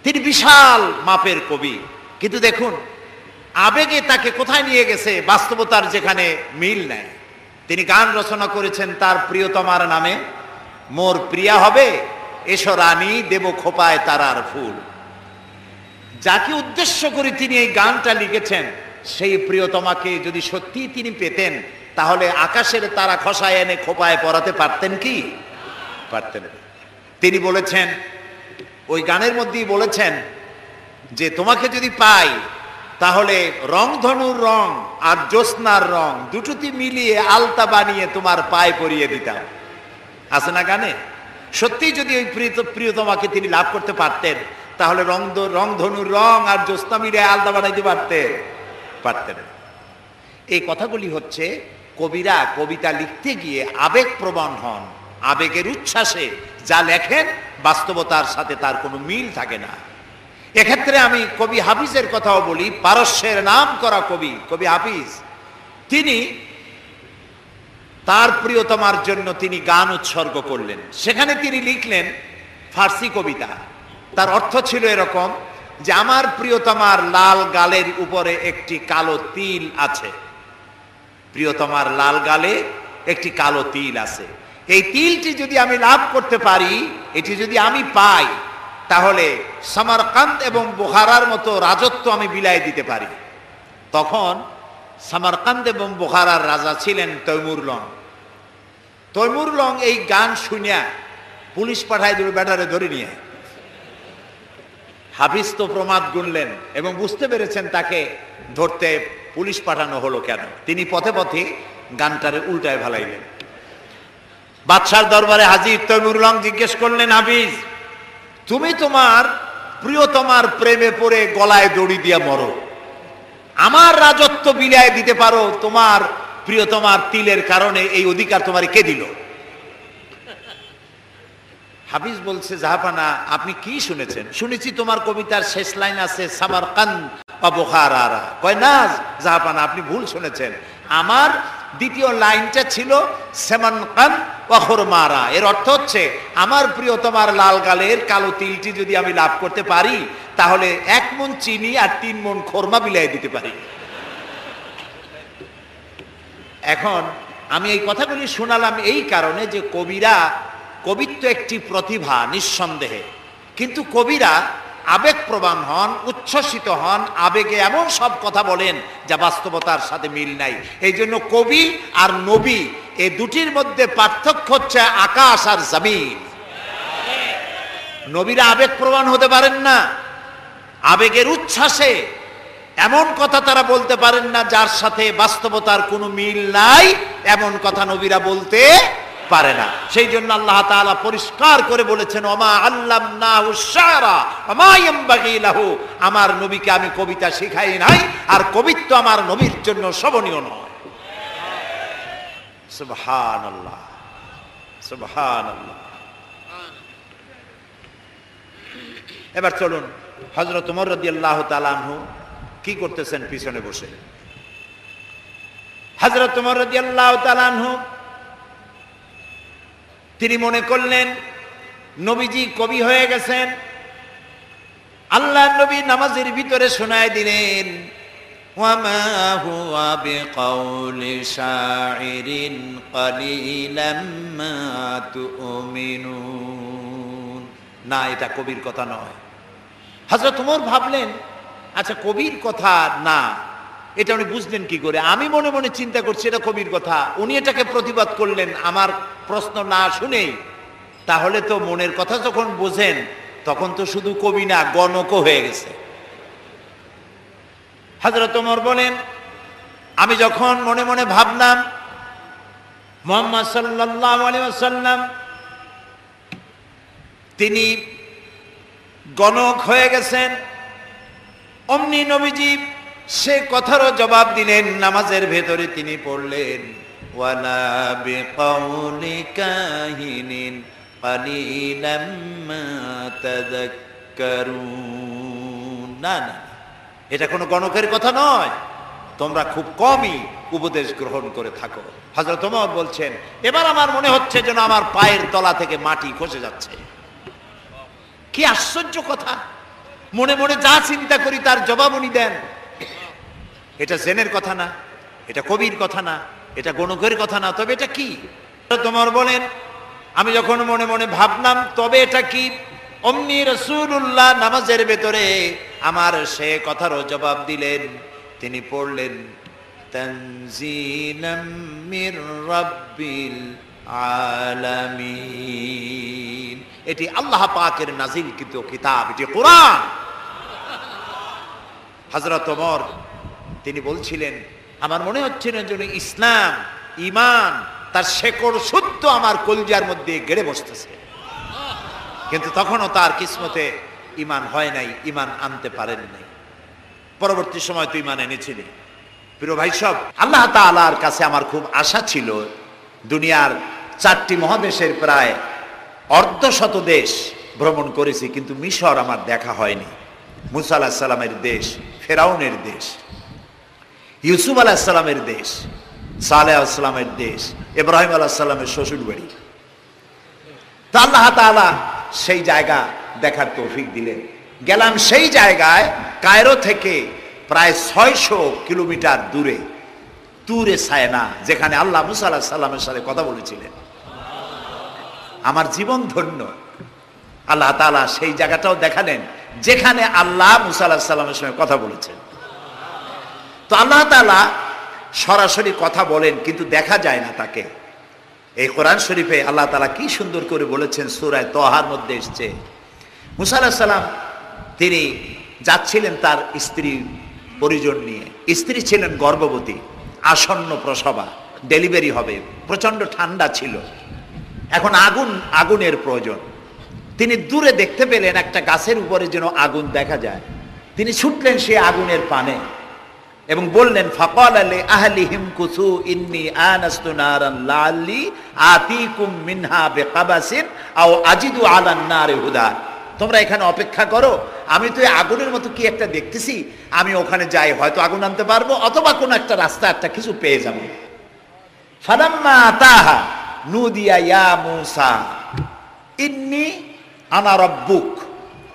তিনি বিশাল মাপের কবি, কিন্তু দেখুন আবেগে তাকে কোথায় নিয়ে গেছে, বাস্তবতার যেখানে মিল নেয়। তিনি গান রচনা করেছেন তার প্রিয়তমার নামে, মোর প্রিয়া হবে এসো রানী, দেব খোপায় তারার ফুল। যাকে উদ্দেশ্য করে তিনি এই গানটা লিখেছেন, সেই প্রিয়তমাকে যদি সত্যি তিনি পেতেন, তাহলে আকাশের তারা খসায় এনে খোপায় পরাতে পারতেন কি? পারতেন। তিনি বলেছেন, ওই গানের মধ্যেই বলেছেন যে তোমাকে যদি পাই তাহলে রংধনুর রং আর জ্যোৎস্নার রং দুটোতে মিলিয়ে আলতা বানিয়ে তোমার পায়ে পরিয়ে দিতাম। আছে না গানে? সত্যি যদি ওই প্রিয়তমাকে তিনি লাভ করতে পারতেন, তাহলে রংধনুর রং আর জ্যোৎস্না মিলিয়ে আলতা বানাইতে পারতেন। এই কথাগুলি হচ্ছে কবিরা কবিতা লিখতে গিয়ে আবেগ প্রবণ হন, আবেগের উচ্ছ্বাসে যা লেখেন বাস্তবতার সাথে তার কোনো মিল থাকে না। এক্ষেত্রে আমি কবি হাফিজের কথাও বলি, পারস্যের নাম করা কবি, কবি হাফিজ। তিনি তার প্রিয়তমার জন্য তিনি গান উৎসর্গ করলেন। সেখানে তিনি লিখলেন ফার্সি কবিতা। তার অর্থ ছিল এরকম যে আমার প্রিয়তমার লাল গালের উপরে একটি কালো তিল আছে, প্রিয়তমার লাল গালে একটি কালো তিল আছে। এই তিলটি যদি আমি লাভ করতে পারি, এটি যদি আমি পাই, তাহলে সামারকান্দ এবং বুখারার মতো রাজত্ব আমি বিলাই দিতে পারি। তখন সামারকান্দ এবং বুখারার রাজা ছিলেন তৈমুর লং। তৈমুর লং এই গান শুনিয়া পুলিশ পাঠায় দিল, ব্যাটারে ধরে নিয়ে। হাফিজ তো প্রমাদ গুনলেন এবং বুঝতে পেরেছেন তাকে ধরতে পুলিশ পাঠানো হলো কেন। তিনি পথে পথে গানটারে উল্টায় ভালাইলেন। বাদশার দরবারে হাজির তৈমুর লং জিজ্ঞেস করলেন, হাফিজ তুমি তোমার প্রিয়তমার প্রেমে পড়ে গলায় দড়ি দিয়া মরো, আমার রাজত্ব বিলায় দিতে পারো, তোমার প্রিয়তমার তিলের কারণে এই অধিকার তোমার কে দিল? হাফিজ বলছে, জাহাপানা আপনি কি শুনেছেন? শুনেছি তোমার কবিতার শেষ লাইন আছে সামারকান্দ বা বুখারা। কয় না জাহাপানা, আপনি ভুল শুনেছেন। আমার দ্বিতীয় লাইনটা ছিল সামারকান্দ বা খুরমারা। এর অর্থ হচ্ছে আমার প্রিয়তমার লাল গালের কালো তিলটি যদি আমি লাভ করতে পারি তাহলে 1 মণ চিনি আর 3 মণ খোরমা বিলাই দিতে পারি। এখন আমি এই কথাগুলি শোনালাম এই কারণে যে কবিত্ব একটি প্রতিভা নিঃসন্দেহে, কিন্তু কবিরা আবেগপ্রবণ হন, উচ্ছ্বসিত হন, আবেগে এমন সব কথা বলেন যা বাস্তবতার সাথে মিল নাই। এই জন্য কবি আর নবী এই দুটির মধ্যে পার্থক্য হচ্ছে আকাশ আর জমিন। নবীরা আবেগপ্রবণ হতে পারেন না, আবেগের উচ্ছ্বাসে এমন কথা তারা বলতে পারেন না যার সাথে বাস্তবতার কোনো মিল নাই, এমন কথা নবীরা বলতে পারে না। সেই জন্য আল্লাহ তাআলা পরিষ্কার করে বলেছেন, ওমা আল্লামনাহু শায়রা ওমা ইয়ামবাগি লাহু, আমার নবীকে আমি কবিতা শিখাই নাই, আর কবিত্ব আমার নবীর জন্য শোভনীয় নয়। সুবহানাল্লাহ, সুবহানাল্লাহ। এবার চলুন, হযরত ওমর রাদিয়াল্লাহু তাআলা আনহু কি করতেছেন পিছনে বসে। হযরত ওমর রাদিয়াল্লাহু তাআলা আনহু তিনি মনে করলেন নবীজি কবি হয়ে গেছেন। আল্লাহ নবী নামাজের ভিতরে শোনায় দিলেন, ওয়ামা হুয়া বিকাউলি শাইরিন কালিলাম মা তুমিনুন। না, এটা কবির কথা নয়। হযরত ওমর ভাবলেন, আচ্ছা কবির কথা না, এটা উনি বুঝলেন কি করে? আমি মনে মনে চিন্তা করছি এটা কবির কথা, উনি এটাকে প্রতিবাদ করলেন আমার প্রশ্ন না শুনেই। তাহলে তো মনের কথা যখন বোঝেন তখন তো শুধু কবি না, গণকও হয়ে গেছে। হযরত ওমর বলেন, আমি যখন মনে মনে ভাবলাম মুহাম্মদ সাল্লাল্লাহু আলাইহি ওয়াসাল্লাম তিনি গণক হয়ে গেছেন, অমনি নবীজি সে কথারও জবাব দিলেন। নামাজের ভেতরে তিনি পড়লেন, ওয়ালা বিকাউলি কাহিনিন কালিলাম মা তাযাক্কারুন। না না, এটা কোনো গণকের কথা নয়, তোমরা খুব কমই উপদেশ গ্রহণ করে থাকো। হযরত ওমর বলছেন, এবার আমার মনে হচ্ছে যেন আমার পায়ের তলা থেকে মাটি খসে যাচ্ছে। কি আশ্চর্য কথা! মনে মনে যা চিন্তা করি তার জবাব উনি দেন। এটা জেনের কথা না, এটা কবির কথা না, এটা গণকের কথা না, তবে এটা কি? তোমার বলেন, আমি যখন মনে মনে ভাবলাম তবে এটা কি, অমনি রাসূলুল্লাহ নামাজের ভেতরে আমার সে কথারও জবাব দিলেন। তিনি পড়লেন, তানজিলাম মির রাব্বিল আলামিন। এটি আল্লাহ পাকের নাজিলকৃত কিতাব, এটি কোরআন। হযরত ওমর তিনি বলছিলেন, আমার মনে হচ্ছিল যেন ইসলাম, ঈমান তার শেকড় শুদ্ধ আমার কলিজার মধ্যে গেড়ে বসতেছে। কিন্তু তখনও তার কিসমতে ঈমান হয় নাই, ঈমান আনতে পারেন নাই। পরবর্তী সময় তো ঈমান এনেছিলেন। প্রিয় ভাই সব, আল্লাহ তাআলার কাছে আমার খুব আশা ছিল। দুনিয়ার 4টি মহাদেশের প্রায় অর্ধশত দেশ ভ্রমণ করেছি, কিন্তু মিশর আমার দেখা হয়নি। মুসা আলাইহিস সালামের দেশ, ফেরাউনের দেশ, ইউসুফ আলাইহিস সালামের দেশ, সালেহ আলাইহিস সালামের দেশ, ইব্রাহিম আলাইহিস সালামের শ্বশুর বাড়ি। তা আল্লাহ তাআলা সেই জায়গা দেখার তৌফিক দিলেন। গেলাম সেই জায়গায়, কায়রো থেকে প্রায় 600 কিলোমিটার দূরে তুরে সায়না, যেখানে আল্লাহ মুসা আলাইহিস সালামের সাথে কথা বলেছিলেন। আমার জীবন ধন্য। আল্লাহ তাআলা সেই জায়গাটাও দেখালেন যেখানে আল্লাহ মুসা আলাইহিস সালামের সঙ্গে কথা বলেছেন। তো আল্লাহ তাআলা সরাসরি কথা বলেন কিন্তু দেখা যায় না তাকে। এই কোরআন শরীফে আল্লাহ তাআলা কি সুন্দর করে বলেছেন, সূরা তাহার মধ্যে এসেছে মুসা আলাইহিস সালাম তিনি যাচ্ছিলেন তার স্ত্রী পরিজন নিয়ে। স্ত্রী ছিলেন গর্ভবতী, আসন্ন প্রসবা, ডেলিভারি হবে, প্রচন্ড ঠান্ডা ছিল, এখন আগুনের প্রয়োজন। তিনি দূরে দেখতে পেলেন একটা গাছের উপরে যেন আগুন দেখা যায়। তিনি ছুটলেন সেই আগুনের পানে এবং বললেন, ফাকালা লি আহলিহিম কুসু ইন্নী আনাস্তু নারান লাআল্লি আতিকুম মিনহা বিকাবাসিন আও আজিদু আলান নারি হুদা। তোমরা এখানে অপেক্ষা করো, আমি তো আগুনের মতো কি একটা দেখতেছি, আমি ওখানে যাই, হয়তো আগুন আনতে পারবো অথবা কোনো একটা রাস্তা একটা কিছু পেয়ে যাবো। ফালাম্মা আতাহা নুদিয়া ইয়া মূসা ইন্নী আনা রাব্বুক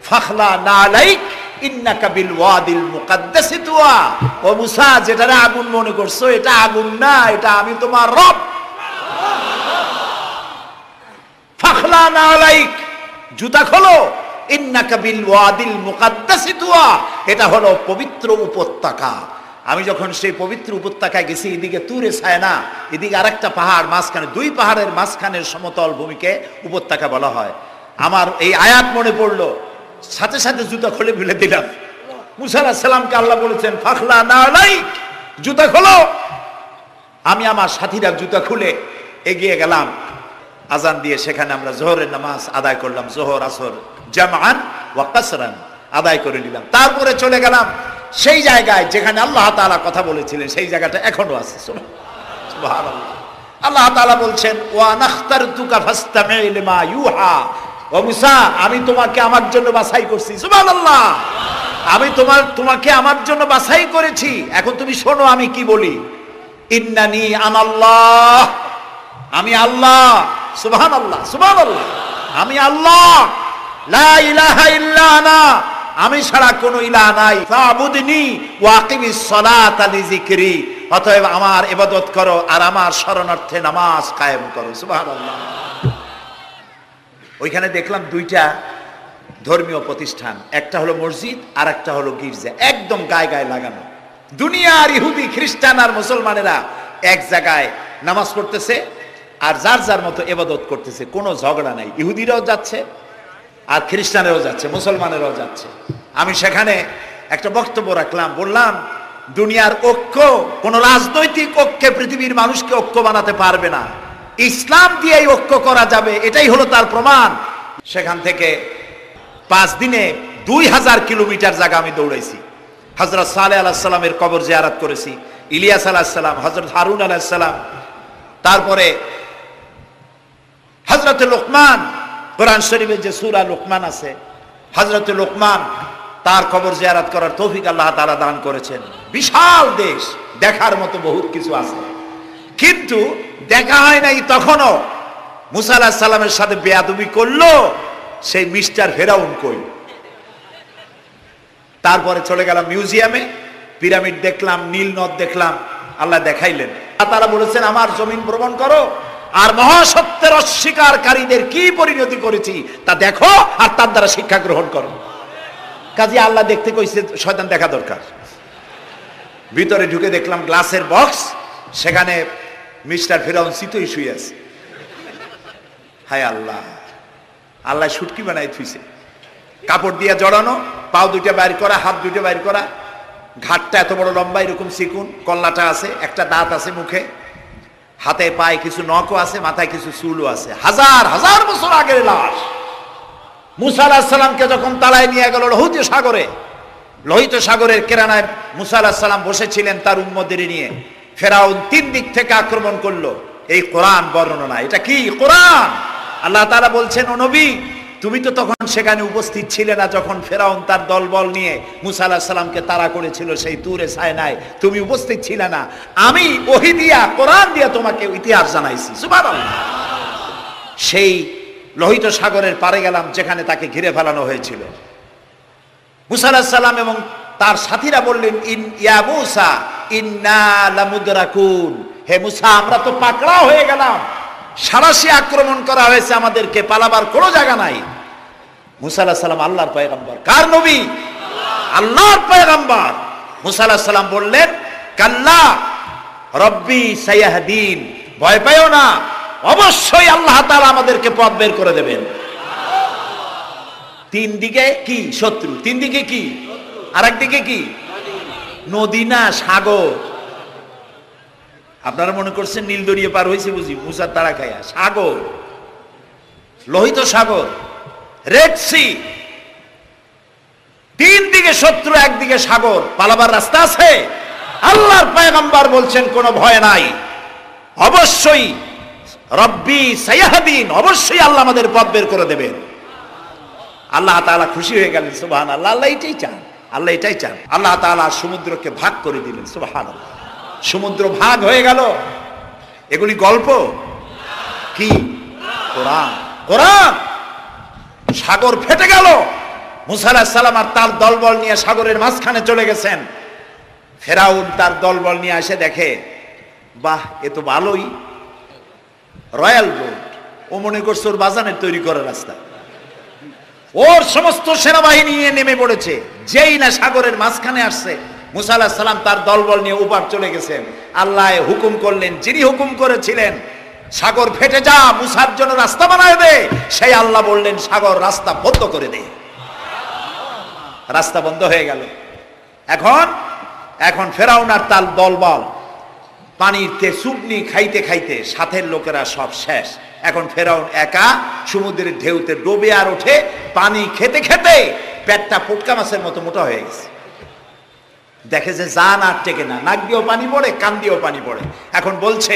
ফাখলা নালাইক ইন্নাকা বিল ওয়াদিল মুকাদ্দাসি তুয়া। ও মূসা, যেটারে আগুন মনে করছো এটা আগুন না, এটা আমি তোমার রব। ফাখলা নালাইক, জুতা খোলো, ইন্নাকা বিল ওয়াদিল মুকাদ্দাসি তুয়া, এটা হলো পবিত্র উপত্যকা। আমি যখন সেই পবিত্র উপত্যকায় গেছি, এদিকে তুরে সায়না, এদিকে আরেকটা পাহাড়, মাঝখানে দুই পাহাড়ের মাঝখানের সমতল ভূমিকে উপত্যকা বলা হয়। আমার এই আয়াত মনে পড়লো, সাথে সাথে জুতা খুলে ফেলে দিলাম। মুসা আলাইহিস সালামকে আল্লাহ বলেছেন ফাখলা নালাইক, জুতা খোলো। আমি আমার সাথীরা জুতা খুলে এগিয়ে গেলাম, আজান দিয়ে সেখানে আমরা জোহরের নামাজ আদায় করলাম, জোহর আসর জামআন ওয়া কাসরান আদায় করে নিলাম। তারপরে চলে গেলাম সেই জায়গায় যেখানে আল্লাহ তাআলা কথা বলেছিলেন, সেই জায়গাটা এখনো আছে। সুবহানাল্লাহ। আল্লাহ তাআলা বলছেন, ওয়া নাখতারতুকা ফাসতামি' লিমা ইউহা। ও মুসা, আমি তোমাকে আমার জন্য বাছাই করছি। সুবহানাল্লাহ। আমি তোমাকে আমার জন্য বাছাই করেছি, এখন তুমি শোনো আমি কি বলি। ইন্নানি আনাল্লাহ, আমি আল্লাহ। সুবহানাল্লাহ, সুবহানাল্লাহ। আমি আল্লাহ, লা ইলাহা ইল্লা আনা, আমি ছাড়া কোনো ইলাহ নাই। ফাবুদনি ওয়া আকিমিস সালাতা লিযিকরি, অতএব আমার ইবাদত করো আর আমার শরণার্থে নামাজ কায়েম করো। সুবহানাল্লাহ। ওইখানে দেখলাম দুইটা ধর্মীয় প্রতিষ্ঠান, একটা হলো মসজিদ আর একটা হলো গির্জা, একদম গায়ে গায়ে লাগানো। দুনিয়ার ইহুদি খ্রিস্টান আর মুসলমানেরা এক জায়গায় নামাজ পড়তেছে আর যার যার মতো ইবাদত করতেছে, কোনো ঝগড়া নাই। ইহুদিরাও যাচ্ছে আর খ্রিস্টানেরও যাচ্ছে, মুসলমানেরও যাচ্ছে। আমি সেখানে একটা বক্তব্য রাখলাম, বললাম দুনিয়ার ঐক্য কোন রাজনৈতিক ঐক্যে পৃথিবীর মানুষকে ঐক্য বানাতে পারবে না, ইসলাম দিয়েই ঐক্য করা যাবে, এটাই হলো তার প্রমাণ। সেখান থেকে 5 দিনে 2000 কিলোমিটার জায়গা আমি দৌড়াইছি। হযরত সালেহ আলাইহিস সালামের কবর জিয়ারত করেছি, ইলিয়াস আলাইহিস সালাম, হযরত হারুন আলাইহিস সালাম, তারপরে হযরত লোকমান, কোরআন শরীফে যে সূরা লোকমান আছে, হযরত লোকমান, তার কবর জিয়ারত করার তৌফিক আল্লাহ তাআলা দান করেছেন। বিশাল দেশ, দেখার মতো বহুত কিছু আছে, কিন্তু দেখা হয় নাই। তখনও মুসা আলাইহিস সালামের সাথে বেয়াদবি করলো সেই মিস্টার ফেরাউন কই। তারপরে চলে গেলাম মিউজিয়ামে, পিরামিড দেখলাম, নীল নদ দেখলাম, আল্লাহ দেখাইলেন। তারা বলেছেন আমার জমিন ভ্রমণ করো আর মহাসত্যের অস্বীকারীদের কি পরিণতি করেছি তা দেখো আর তার দ্বারা শিক্ষা গ্রহণ করো। কাজে আল্লাহ দেখতে কইছে, শয়তান দেখা দরকার। ভিতরে ঢুকে দেখলাম গ্লাসের বক্স, সেখানে মিস্টার ফেরাউন চিতই শুয়ে আছে। হায় আল্লাহ, আল্লাহ শুটকি বানাই থুইছে, কাপড় দিয়ে জড়ানো, পাও দুইটা বাইর করা, হাত দুইটা বাইর করা, ঘাটটা এত বড় লম্বা, এরকম চিকুন, কল্লাটা আছে, একটা দাঁত আছে মুখে, হাতে পায়ে কিছু নখও আছে, মাথায় কিছু চুলও আছে। হাজার হাজার বছর আগের লাশ। মুসা আলাইহিস সালামকে যখন তালায় নিয়ে গেল লোহিত সাগরের কেরানায় মুসা আলাইহিস সালাম বসেছিলেন তার উম্মতদের নিয়ে। ফেরাউন 3 দিক থেকে আক্রমণ করলো। এই কোরআন বর্ণনা, এটা কি কোরআন? আল্লাহ তাআলা বলছেন, ও নবী, তুমি তো তখন সেখানে উপস্থিত ছিলে না যখন ফেরাউন তার দলবল নিয়ে মুসা আলাইহিস সালামকে তাড়া করেছিল সেই তুরে সায়নায়, তুমি উপস্থিত ছিলে না। আমি ওহী দিয়া, কোরআন দিয়া তোমাকে ইতিহাস জানাইছি। সুবহানাল্লাহ। সেই লোহিত সাগরের পারে গেলাম যেখানে তাকে ঘিরে ফেলানো হয়েছিল। মুসা আলাইহিস সালাম এবং তার সাথীরা বললেন, ইয়া মূসা ইন্না লামুদরাকুন, হে মুসা আমরা তো পাকড়া হয়ে গেলাম, সারাশি আক্রমণ করা হয়েছে, আমাদেরকে পালাবার কোনো জায়গা নাই। মুসা আলাইহিস সালাম আল্লাহর পয়গম্বর। কার নবী? আল্লাহর পয়গম্বর। মুসা আলাইহিস সালাম বললেন, কাল্লা রব্বি সায়াহদিন, ভয় পাইও না, অবশ্যই আল্লাহ তাআলা আমাদেরকে পথ বের করে দেবেন। তিন দিকে কি শত্রু, তিন দিকে কি, আর একদিকে কি নদী না সাগর। আপনারা মনে করছেন নীল দরিয়া পার হয়েছে বুঝি মুসার তাড়া খায়া? সাগর, লোহিত সাগর, রেড সি, তিন দিকে শত্রু, একদিকে সাগর, পালাবার রাস্তা আছে? আল্লাহর পয়গম্বর বলছেন কোনো ভয় নাই, অবশ্যই রব্বি সায়াহদিন, অবশ্যই আল্লাহ আমাদের পথ বের করে দেবেন। আল্লাহ তাআলা খুশি হয়ে গেলেন, সুবহানাল্লাহ। আল্লাহ এটাই চান, আল্লাহ এটাই চান। আল্লাহ তাআলা সমুদ্রকে ভাগ করে দিলেন, সুবহানাল্লাহ। সমুদ্র ভাগ হয়ে গেল। এগুলি গল্প কি? কোরআন, কোরআন। সাগর ফেটে গেল। মুসা আলাইহিস সালাম আর তার দলবল নিয়ে সাগরের মাঝখানে চলে গেছেন। ফেরাউন তার দলবল নিয়ে এসে দেখে, বাহ, এ তো ভালোই, রয়্যাল বোট। ও মনে করছে ওর বাজানের তৈরি করার রাস্তা। ওর সমস্ত সেনাবাহিনী নিয়ে নেমে পড়েছে। যেই না সাগরের মাঝখানে আসছে, মুসা আলাইহিস সালাম তার দলবল নিয়ে ওপার চলে গেছেন। আল্লাহ হুকুম করলেন, যিনি হুকুম করেছিলেন সাগর ফেটে যা, মুসার জন্য রাস্তা বানায় দে, সেই আল্লাহ বললেন সাগর রাস্তা বন্ধ করে দে। রাস্তা বন্ধ হয়ে গেল। এখন ফেরাউন আর তার দলবল পানিতে চুবনি খাইতে খাইতে সাথের লোকেরা সব শেষ। এখন ফেরাউন একা সমুদ্রের ঢেউতে ডোবে আর ওঠে। পানি খেতে খেতে পেটটা ফুটকা মাছের মতো মোটা হয়ে গেছে। দেখে যে জান আর টেকে না, নাক দিয়েও পানি পড়ে, কান দিয়েও পানি পড়ে। এখন বলছে,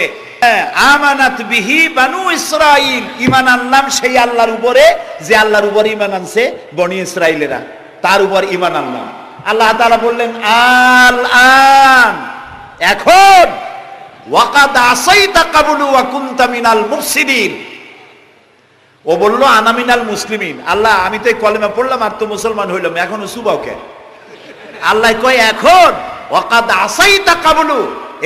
আমানাত বিহি বানু ইসরাইল, ঈমান আনলাম সেই আল্লাহর উপরে যে আল্লাহর উপরে ঈমান আনছে বনি ইসরাইলেরা, তার উপর ঈমান আনলাম। আল্লাহ তাআলা বললেন, আল আন, এখন, ওয়াকাদ আসাইতা কাবলু ওয়া কুনতা মিনাল মুফসিদিন। ও বলল, আনা মিনাল মুসলিমিন। আল্লাহ, আমি তো এই কলেমা পড়লাম আর তো মুসলমান হইলাম, এখনো সুবাও কেন? আল্লাহ কয়, এখন, ওয়াকাদ আসাইতা কাবলু,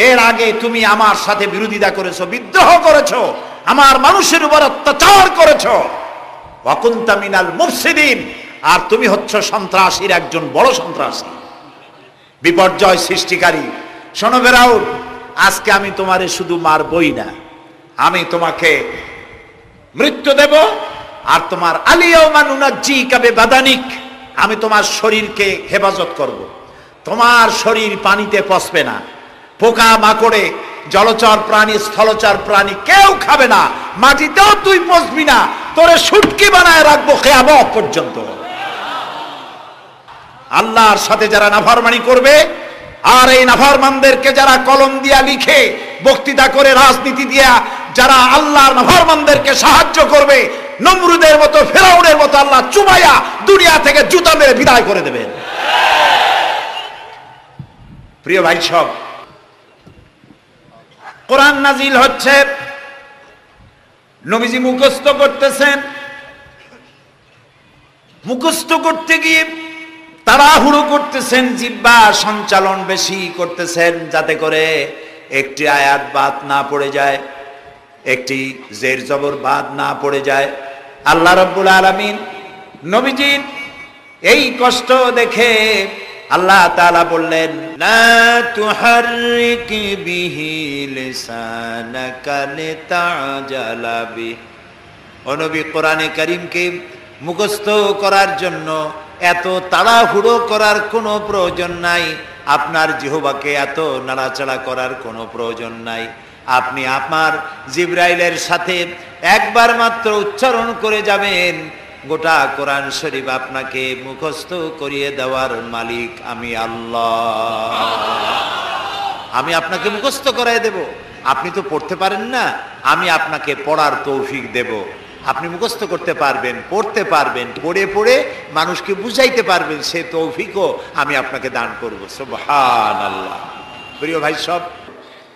এর আগে তুমি আমার সাথে বিরোধিতা করেছো, বিদ্রোহ করেছো, আমার মানুষের উপর অত্যাচার করেছো, ওয়া কুনতা মিনাল মুফসিদিন, আর তুমি হচ্ছ সন্ত্রাসীর একজন বড় সন্ত্রাসী, বিপর্যয় সৃষ্টিকারী। শোনো ফেরাউন, আজকে আমি তোমারে শুধু মারবই না, আমি তোমাকে মৃত্যু দেব, আর তোমার আলিয়াউমা নুনাজ্জিকা বিবাদানিক, আমি তোমার শরীরকে হেফাজত করব। তোমার শরীর পানিতে পচবে না, পোকা মাকড়ে, জলচর প্রাণী, স্থলচর প্রাণী কেউ খাবে না, মাটিতেও তুই পচবি না, তোরে শুটকি বানায় রাখবো কিয়ামত পর্যন্ত। আল্লাহর সাথে যারা নাফরমানি করবে, আর এই নাফরমানদেরকে যারা কলম দিয়া লিখে, বক্তৃতা করে, রাজনীতি দিয়া যারা আল্লাহর নাফরমানদেরকে সাহায্য করবে, নমরুদের মতো, ফেরাউনের মতো আল্লাহ চুমাইয়া দুনিয়া থেকে জুতা মেরে বিদায় করে দেবেন। প্রিয় ভাই সব, কোরআন নাজিল হচ্ছে, নবীজি মুখস্থ করতেছেন। মুখস্থ করতে গিয়ে তাড়াহুড়ো করতেছেন, জিহ্বা সঞ্চালন বেশি করতেছেন, যাতে করে একটি আয়াত বাদ না পড়ে যায়, একটি জের জবর বাদ না পড়ে যায়। আল্লাহ রাব্বুল আলামিন নবীজির এই কষ্ট দেখে আল্লাহ তাআলা বললেন, লা তুহাররিক বিহি লিসানাকা লিতাজালা বি। ও নবী, কোরআনে কারীমকে মুখস্থ করার জন্য এত তাড়াহুড়ো করার কোনো প্রয়োজন নাই, আপনার জিহ্বাকে এত নাড়াচাড়া করার কোনো প্রয়োজন নাই। আপনি আপনার জিবরাইলের সাথে একবার মাত্র উচ্চারণ করে যাবেন, গোটা কোরআন শরীফ আপনাকে মুখস্থ করিয়ে দেওয়ার মালিক আমি আল্লাহ। আমি আপনাকে মুখস্থ করাই দেব। আপনি তো পড়তে পারেন না, আমি আপনাকে পড়ার তৌফিক দেব। আপনি মুখস্থ করতে পারবেন, পড়তে পারবেন, পড়ে পড়ে মানুষকে বুঝাইতে পারবেন, সে তৌফিকও আমি আপনাকে দান করব। সুবহানাল্লাহ। প্রিয় ভাই সব,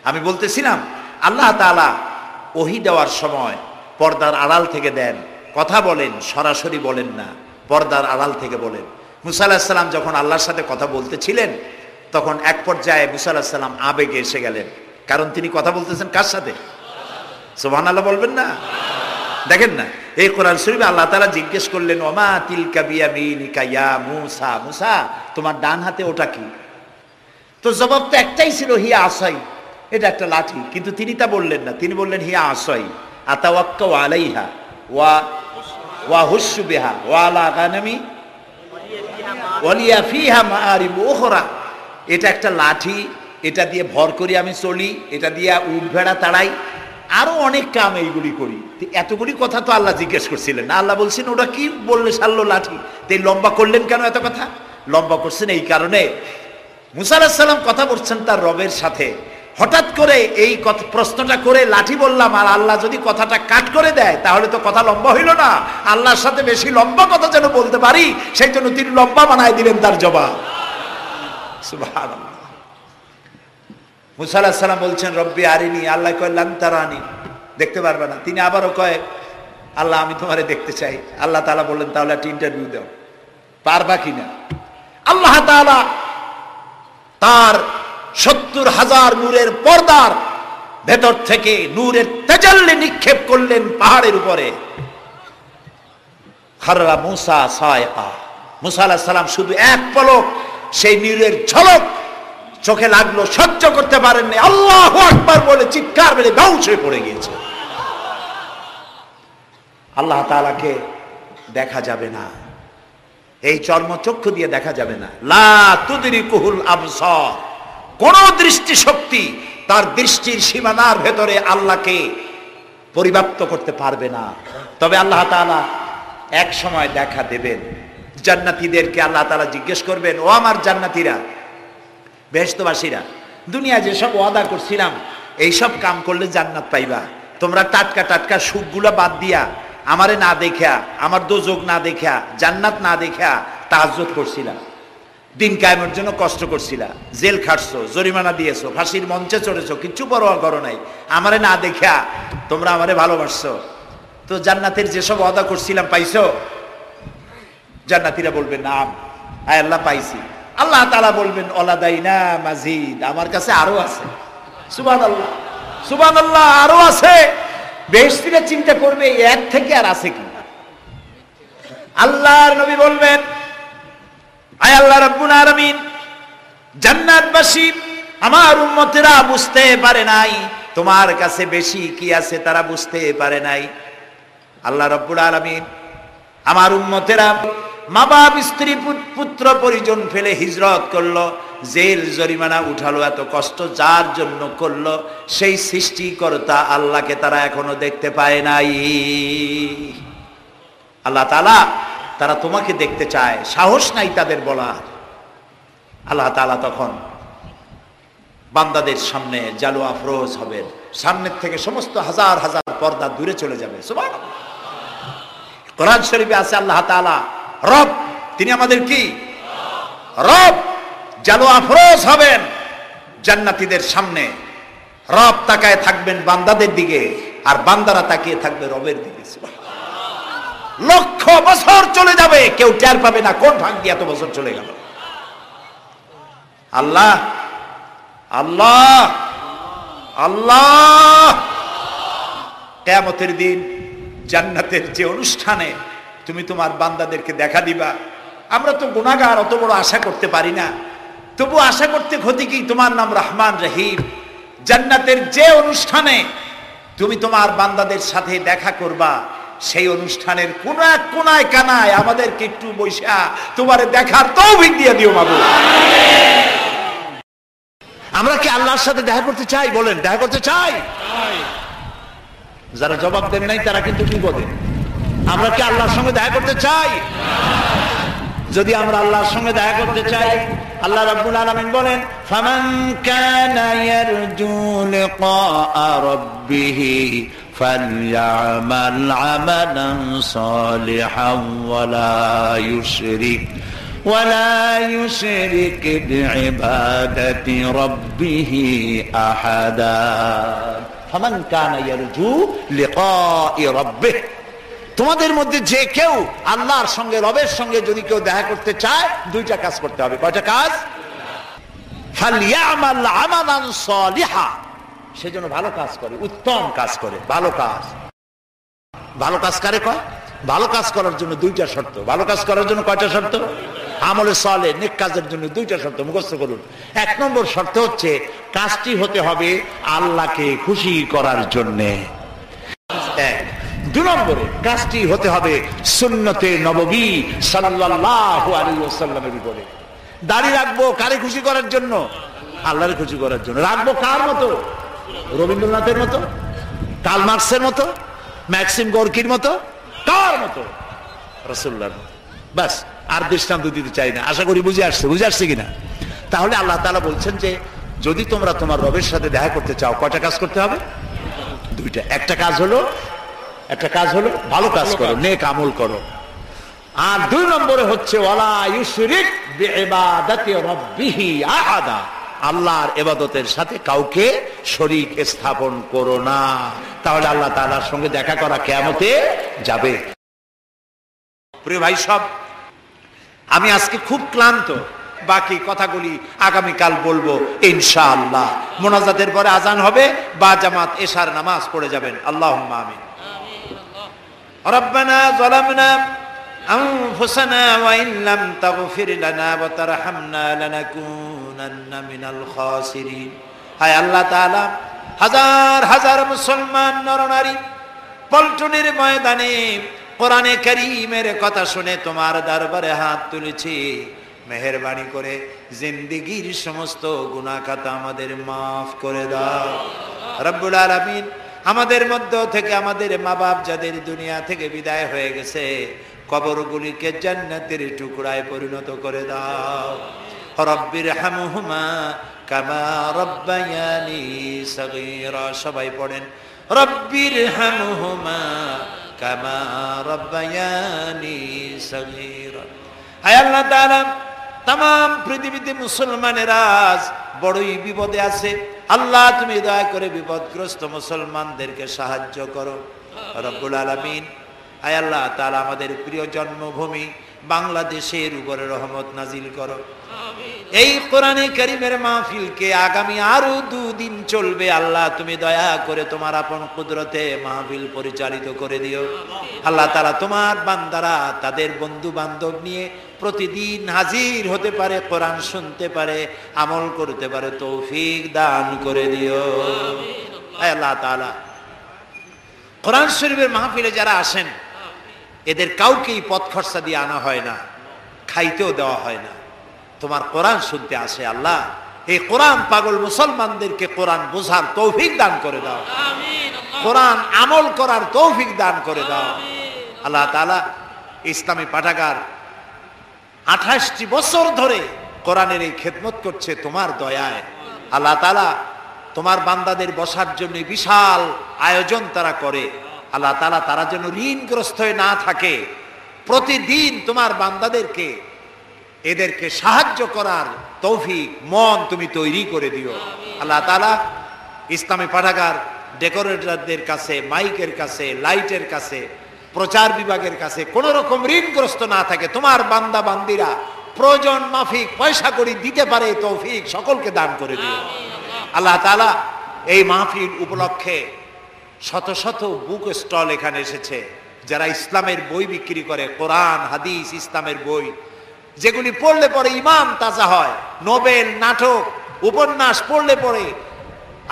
আমি বলতেছিলাম আল্লাহ তাআলা ওহী দেওয়ার সময় পর্দার আড়াল থেকে দেন, কথা বলেন, সরাসরি বলেন না, পর্দার আড়াল থেকে বলেন। মুসা আলাইহিস সালাম যখন আল্লাহর সাথে কথা বলতেছিলেন, তখন এক পর্যায়ে মুসা আলাইহিস সালাম আবেগে এসে গেলেন, কারণ তিনি কথা বলতেছেন কার সাথে? সুবহানাল্লাহ বলবেন না? দেখেন না, এই কোরআন শরীফে আল্লাহ তাআলা জিজ্ঞেস করলেন, ওমা তিলকা বিয়ামিনিকা ইয়া মূসা, মূসা তোমার ডান হাতে ওটা কি? তো জবাব তো একটাই ছিল, হিয়া আসাই, এটা একটা লাঠি। কিন্তু তিনি তা বললেন না, তিনি বললেন হিয়া আসাই আতাওয়াক্কাউ আলাইহা ওয়া হুশু বিহা ওয়া আলা গানামি ওয়ালিয়া ফিহা মাআরিব উখরা। এটা একটা লাঠি, এটা দিয়ে ভর করি আমি চলি, এটা দিয়ে উট ভেড়া তাড়াই, আরো অনেক কাম এইগুলি করি। এতগুলি কথা তো আল্লাহ জিজ্ঞেস করছিলেন না। আল্লাহ বলছেন ওটা কি বললে সারলো লাঠি, তো লম্বা করলেন কেন এত কথা? লম্বা করছেন এই কারণে, মুসা আলাইহিস সালাম কথা বলছেন তার রবের সাথে, হঠাৎ করে এই প্রশ্নটা করে লাঠি বললাম, আর আল্লাহ যদি কথাটা কাট করে দেয় তাহলে তো কথা লম্বা হইল না। আল্লাহর সাথে বেশি লম্বা কথা যেন বলতে পারি, সেই জন্য তিনি লম্বা বানায় দিলেন তার জবাব। সুবহানাল্লাহ। মুসা আলাইহিস সালাম বলছেন রব্বি আরিনি, আল্লাহ কয় লান তারানি, দেখতে পারবে না। তিনি আবারও কয় আল্লাহ আমি তোমারে দেখতে চাই। আল্লাহ তাআলা বললেন তাহলে একটা ইন্টারভিউ দাও, পারবা কিনা। আল্লাহ তাআলা তার 70,000 নূরের পর্দার ভেতর থেকে নূরের তাজাল্লি নিক্ষেপ করলেন পাহাড়ের উপরে। খাররা মুসা সায়কা, মুসা আলাইহিস সালাম শুধু এক পলক সেই নূরের ঝলক চোখে লাগলো, সহ্য করতে পারেননি, আল্লাহু আকবার বলে চিৎকার মেরে বেহুশ হয়ে পড়ে গিয়েছে। আল্লাহ তাআলাকে দেখা যাবে না, এই চর্মচক্ষু দিয়ে দেখা যাবে না। লা তুদরিকুহুল আবসার, কোন দৃষ্টি শক্তি তার দৃষ্টির সীমানার ভেতরে আল্লাহকে পরিব্যাপ্ত করতে পারবে না। তবে আল্লাহ তাআলা এক সময় দেখা দেবেন। জান্নাতীদেরকে আল্লাহ তাআলা জিজ্ঞেস করবেন, ও আমার জান্নাতীরা, বেহেশতবাসীরা, দুনিয়ায় যেসব ওয়াদা করছিলাম এইসব কাম করলে জান্নাত পাইবা, তোমরা টাটকা টাটকা সুখগুলা বাদ দিয়া আমারে না দেখা, আমার দোজক না দেখা, জান্নাত না দেখা তাহাজ্জুদ করছিলা, দিন কায়েমের জন্য কষ্ট করছিলা, জেল খাটছো, জরিমানা দিয়েছো, ফাঁসির মঞ্চে চড়েছো, কিচ্ছু পরোয়া করো নাই, আমারে না দেখা তোমরা আমারে ভালোবাসছো, তো জান্নাতের যেসব ওয়াদা করছিলাম পাইছো? জান্নাতীরা বলবেন নাম, আয় আল্লাহ পাইছি। আল্লাহ তাআলা বলবেন ওলাদাইনা মাজিদ, আমার কাছে আরো আছে। সুবহানাল্লাহ, সুবহানাল্লাহ, আরো আছে। বেহেশতীরা চিন্তা করবে এক থেকে আর আছে কি? আল্লাহর নবী বলবেন, আয় আল্লাহ রাব্বুল আলামিন, জান্নাতবাসী আমার উম্মতেরা বুঝতে পারে নাই তোমার কাছে বেশি কি আছে, তারা বুঝতে পারে নাই। আল্লাহ রাব্বুল আলামিন আমার উম্মতেরা মা বাপ স্ত্রী পুত্র পরিজন ফেলে হিজরত করলো, জেল জরিমানা উঠালো, এত কষ্ট যার জন্য করলো, সেই সৃষ্টিকর্তা আল্লাহকে তারা এখনো দেখতে পায় নাই। আল্লাহ তাআলা তারা তোমাকে দেখতে চায়, সাহস নাই তাদের বলার। আল্লাহ তাআলা তখন বান্দাদের সামনে জালু আফরোজ হবেন, সামনের থেকে সমস্ত হাজার হাজার পর্দা দূরে চলে যাবে। সুবহানাল্লাহ। কোরআন শরীফে আছে আল্লাহ তাআলা রব, তিনি আমাদের কি রব। জালু আফরোজ হবেন জান্নাতীদের সামনে, রব তাকায় থাকবেন বান্দাদের দিকে, আর বান্দারা তাকিয়ে থাকবে রবের দিকে। লক্ষ বছর চলে যাবে, কেউ টের পাবে না কোন ভাগ দিয়ে এত বছর চলে গেল। আল্লাহ আল্লাহ আল্লাহ। কিয়ামতের দিন জান্নাতের যে অনুষ্ঠানে তুমি তোমার বান্দাদেরকে দেখা দিবা, আমরা তো গুনাহগার, অত বড় আশা করতে পারি না, তবু আশা করতে ক্ষতি কি? তোমার নাম রহমান রহিম। জান্নাতের যে অনুষ্ঠানে তুমি তোমার বান্দাদের সাথে দেখা করবা, সেই অনুষ্ঠানের কোন এক কোনায় কানায় আমাদেরকে একটু বৈশা তোমারে দেখার তৌফিক দিয়ে দিও মাবুদ। আমরা কি আল্লাহর সাথে দেখা করতে চাই? বলেন, দেখা করতে চাই? যারা জবাব দেন নাই তারা কিন্তু কি বলে, আমরা কি আল্লাহর সঙ্গে দেখা করতে চাই? যদি আমরা আল্লাহর সঙ্গে দেখা করতে চাই, আল্লাহ রাব্বুল আলামিন বলেন, ফামান কানা ইয়ারজু লিকা রাব্বিহি ফালইআমাল আমালান সালিহান ওয়ালা ইউশরিক বিইবাদাতি রাব্বিহি আহাদা। ফামান কানা ইয়ারজু লিকা রাব্বিহি, তোমাদের মধ্যে যে কেউ আল্লাহর সঙ্গে, রবের সঙ্গে যদি কেউ দেখা করতে চায়, দুইটা কাজ করতে হবে। কয়টা কাজ? ফালইআমাল আমালান সালিহা, সেজন্য ভালো কাজ করে, উত্তম কাজ করে, ভালো কাজ। ভালো কাজ কারে কয়? ভালো কাজ করার জন্য দুইটা শর্ত। ভালো কাজ করার জন্য কয়টা শর্ত? আমলে সালেহ, নেক কাজের জন্য দুইটা শর্ত মুখস্থ করুন। 1 নম্বর শর্ত হচ্ছে কাজটি হতে হবে আল্লাহকে খুশি করার জন্যে। 2 নম্বরে কাজটি হতে হবে সুন্নতে নববী সাল্লাল্লাহু আলাইহি ওয়াসাল্লামের উপরে। দাড়ি রাখবো কারে খুশি করার জন্য? আল্লাহর খুশি করার জন্য। রাখবো কার মতো? রবীন্দ্রনাথের মতো, কার্ল মার্কসের মতো, ম্যাক্সিম গর্কির মতো? কার মতো? রাসূলুল্লাহর মতো। বাস, আর দৃষ্টান্ত দিতে চাই না। আশা করি বুঝে আসছে কিনা? তাহলে আল্লাহ তাআলা বলছেন যে যদি তোমরা তোমার রবের সাথে দেখা করতে চাও কয়টা কাজ করতে হবে? 2টা। একটা কাজ হলো ভালো কাজ করো, নেক আমল করো। আর 2 নম্বরে হচ্ছে ওয়ালা ইউশরিক বিইবাদাতি রাব্বিহি আহাদা, আল্লাহর ইবাদতের সাথে কাউকে শরীক স্থাপন করো না। তাহলে আল্লাহ তাআলার সঙ্গে দেখা করা কিয়ামতে যাবে। প্রিয় ভাই সব, আমি আজকে খুব ক্লান্ত। বাকি কথাগুলি আগামীকাল বলবো ইনশাআল্লাহ। মোনাজাতের পরে আজান হবে, বা জামাত এশার নামাজ পড়ে যাবেন। আল্লাহুম্মা আমিন। রব্বানা যালামনা আনফুসানা ওয়া ইন লাম তাগফির লানা ওয়া তারহামনা লানাকুনান্না মিনাল খাসিরিন। হায় আল্লাহ তাআলা, হাজার হাজার মুসলমান নরনারী পল্টনের ময়দানে কোরআনে কারীমের কথা শুনে তোমার দরবারে হাত তুলেছি। মেহেরবানি করে জিন্দেগীর সমস্ত গুনাহ খাতা আমাদের মাফ করে দাও রব্বুল আলামিন। আমাদের মধ্য থেকে আমাদের মা বাপ যাদের দুনিয়া থেকে বিদায় হয়ে গেছে, কবরগুলিকে জান্নাতের টুকরায় পরিণত করে দাও। রব্বির হামহুমা কামা রব্বায়ানি সগীরা। সবাই পড়েন রব্বির হামহুমা কামা রব্বায়ানি সগীরা। হায় আল্লাহ তাআলা, तमाम পৃথিবীতে মুসলমানেরা আজ বড়ই বিপদে আছে। আল্লাহ তুমি দয়া করে বিপদগ্রস্ত মুসলমানদেরকে সাহায্য করো রব্বুল আলামিন। আয় আল্লাহ তাআলা, আমাদের প্রিয় জন্মভূমি বাংলাদেশের উপরে রহমত নাজিল করো। এই কোরআনে কারীমের মাহফিলকে আগামী আরো 2 দিন চলবে। আল্লাহ তুমি দয়া করে তোমার আপন কুদরতে মাহফিল পরিচালিত করে দিও। আল্লাহ তাআলা, তোমার বান্দারা তাদের বন্ধু বান্ধব নিয়ে প্রতিদিন হাজির হতে পারে, কোরআন শুনতে পারে, আমল করতে পারে, তৌফিক দান করে দিও। আয় আল্লাহ তাআলা, কোরআন শরীফের মাহফিলে যারা আসেন এদের কাউকেই পথ খরচা দিয়ে আনা হয় না, খাইতেও দেওয়া হয় না। তোমার কোরআন শুনতে আসে। আল্লাহ, এই কোরআন পাগল মুসলমানদেরকে কোরআন বোঝার তৌফিক দান করে দাও, কোরআন আমল করার তৌফিক দান করে দাও। আল্লাহ তাআলা, ইসলামী পাঠাগার 28টি বছর ধরে কোরআনের এই খেদমত করছে তোমার দয়ায়। আল্লাহ তাআলা, তোমার বান্দাদের বসার জন্য বিশাল আয়োজন তারা করে। আল্লাহ তাআলা, তারা যেন ঋণগ্রস্ত হয়ে না থাকে, প্রতিদিন তোমার বান্দাদেরকে এদেরকে সাহায্য করার তৌফিক মন তুমি তৈরি করে দিও। আল্লাহ তাআলা, ইসলামী পাঠাগার ডেকোরেটরদের কাছে, মাইকের কাছে, লাইটের কাছে, প্রচার বিভাগের কাছে কোন রকম ঋণগ্রস্ত না থাকে, তোমার বান্দা বান্দিরা প্রয়োজন মাফিক পয়সা করি দিতে পারে তৌফিক সকলকে দান করে দিও। আল্লাহ তাআলা, এই মাহফিল উপলক্ষে শত শত বুক স্টল এখানে এসেছে, যারা ইসলামের বই বিক্রি করে, কোরআন হাদিস ইসলামের বই, যেগুলি পড়লে পরে ইমান তাজা হয়। নোবেল, নাটক, উপন্যাস পড়লে পরে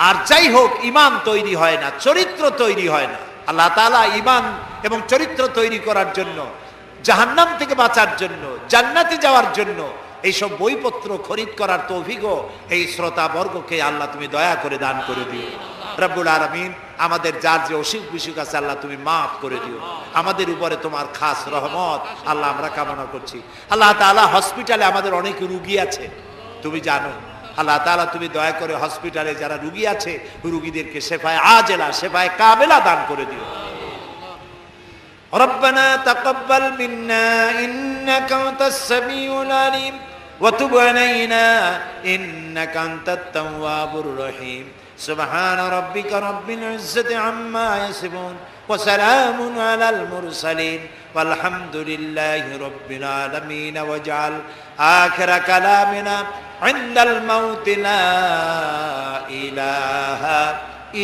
আর যাই হোক ইমান তৈরি হয় না, চরিত্র তৈরি হয় না। আল্লাহ তাআলা ইমান এবং চরিত্র তৈরি করার জন্য, জাহান্নাম থেকে বাঁচার জন্য, জান্নাতে যাওয়ার জন্য এইসব বইপত্র খরিদ করার তৌফিকও এই শ্রোতাবর্গকে আল্লাহ তুমি দয়া করে দান করে দিও রব্বুল আলামিন। আমাদের যার যে অসুখ বিসুখ আছে আল্লাহ তুমি মাফ করে দিও। আমাদের উপরে তোমার খাস রহমত আল্লাহ আমরা কামনা করছি। আল্লাহ তাআলা, হসপিটালে আমাদের অনেক রুগী আছে, তুমি জানো। আল্লাহ তাআলা, তুমি দয়া করে হসপিটালে যারা রুগী আছে রুগীদেরকে শেফায়ে আজেলা, শেফায়ে কামেলা দান করে দিও। রব্বানা তাকাব্বাল মিন্না ইন্নাকা আনতাস সামিউল আলিম ওয়া তুব আলাইনা ইন্নাকা আনতাত তাওয়াবুর রহিম। সুবহান রাব্বিকা রাব্বিল ইজ্জাতি আম্মা ইয়াসিফুন ওয়া সালামুন আলাল মুরসালিন ওয়ালহামদুলিল্লাহি রাব্বিল আলামিন। ওয়াজআল আখিরা কালামিনা ইনদাল মাউত লা ইলাহা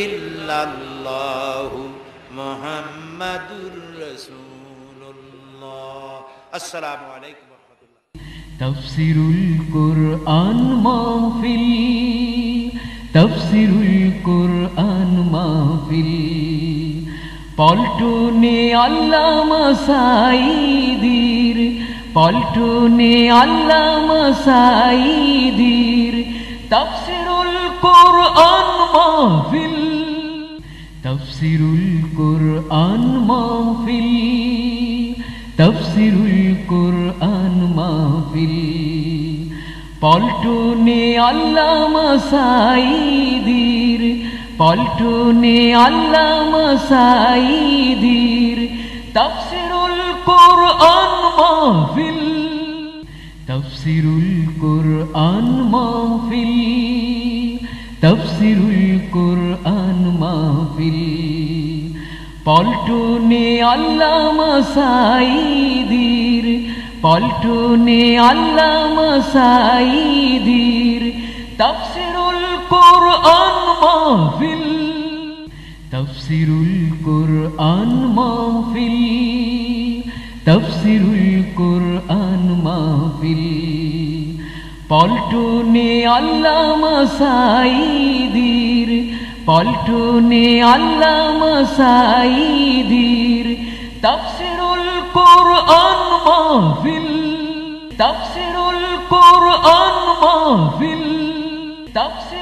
ইল্লাল্লাহু মুহাম্মাদুর রাসূলুল্লাহ। আসসালামু আলাইকুম ওয়া রাহমাতুল্লাহ। তাফসীরুল কুরআন মাহফিল, তাফসীরুল কুরআন মাহফিল, পল্টনে আল্লামা সাঈদীর, পল্টনে আল্লামা সাঈদীর তাফসীরুল কুরআন মাহফিল, তাফসীরুল কুরআন মাহফিল, তাফসীরুল কুরআন মাহফিল, পল্টনে আল্লামা সাঈদীর, পল্টনে আল্লামা সাঈদীর তাফসীরুল কুরআন মাহফিল, তাফসীরুল কুরআন মাহফিল, তাফসীরুল কুরআন মাহফিল, পল্টনে আল্লামা সাঈদীর, পল্টনে আল্লামা সাঈদীর তাফসীরুল কুরআন মাহফিল, তাফসীরুল কুরআন মাহফিল, তাফসীরুল কুরআন মাহফিল, পল্টনে আল্লামা সাঈদীর, পল্টনে আল্লামা সাঈদীর তাফসীরুল কুরআন মাহফিল, তাফসীরুল কুরআন মাহফিল, তাফসীর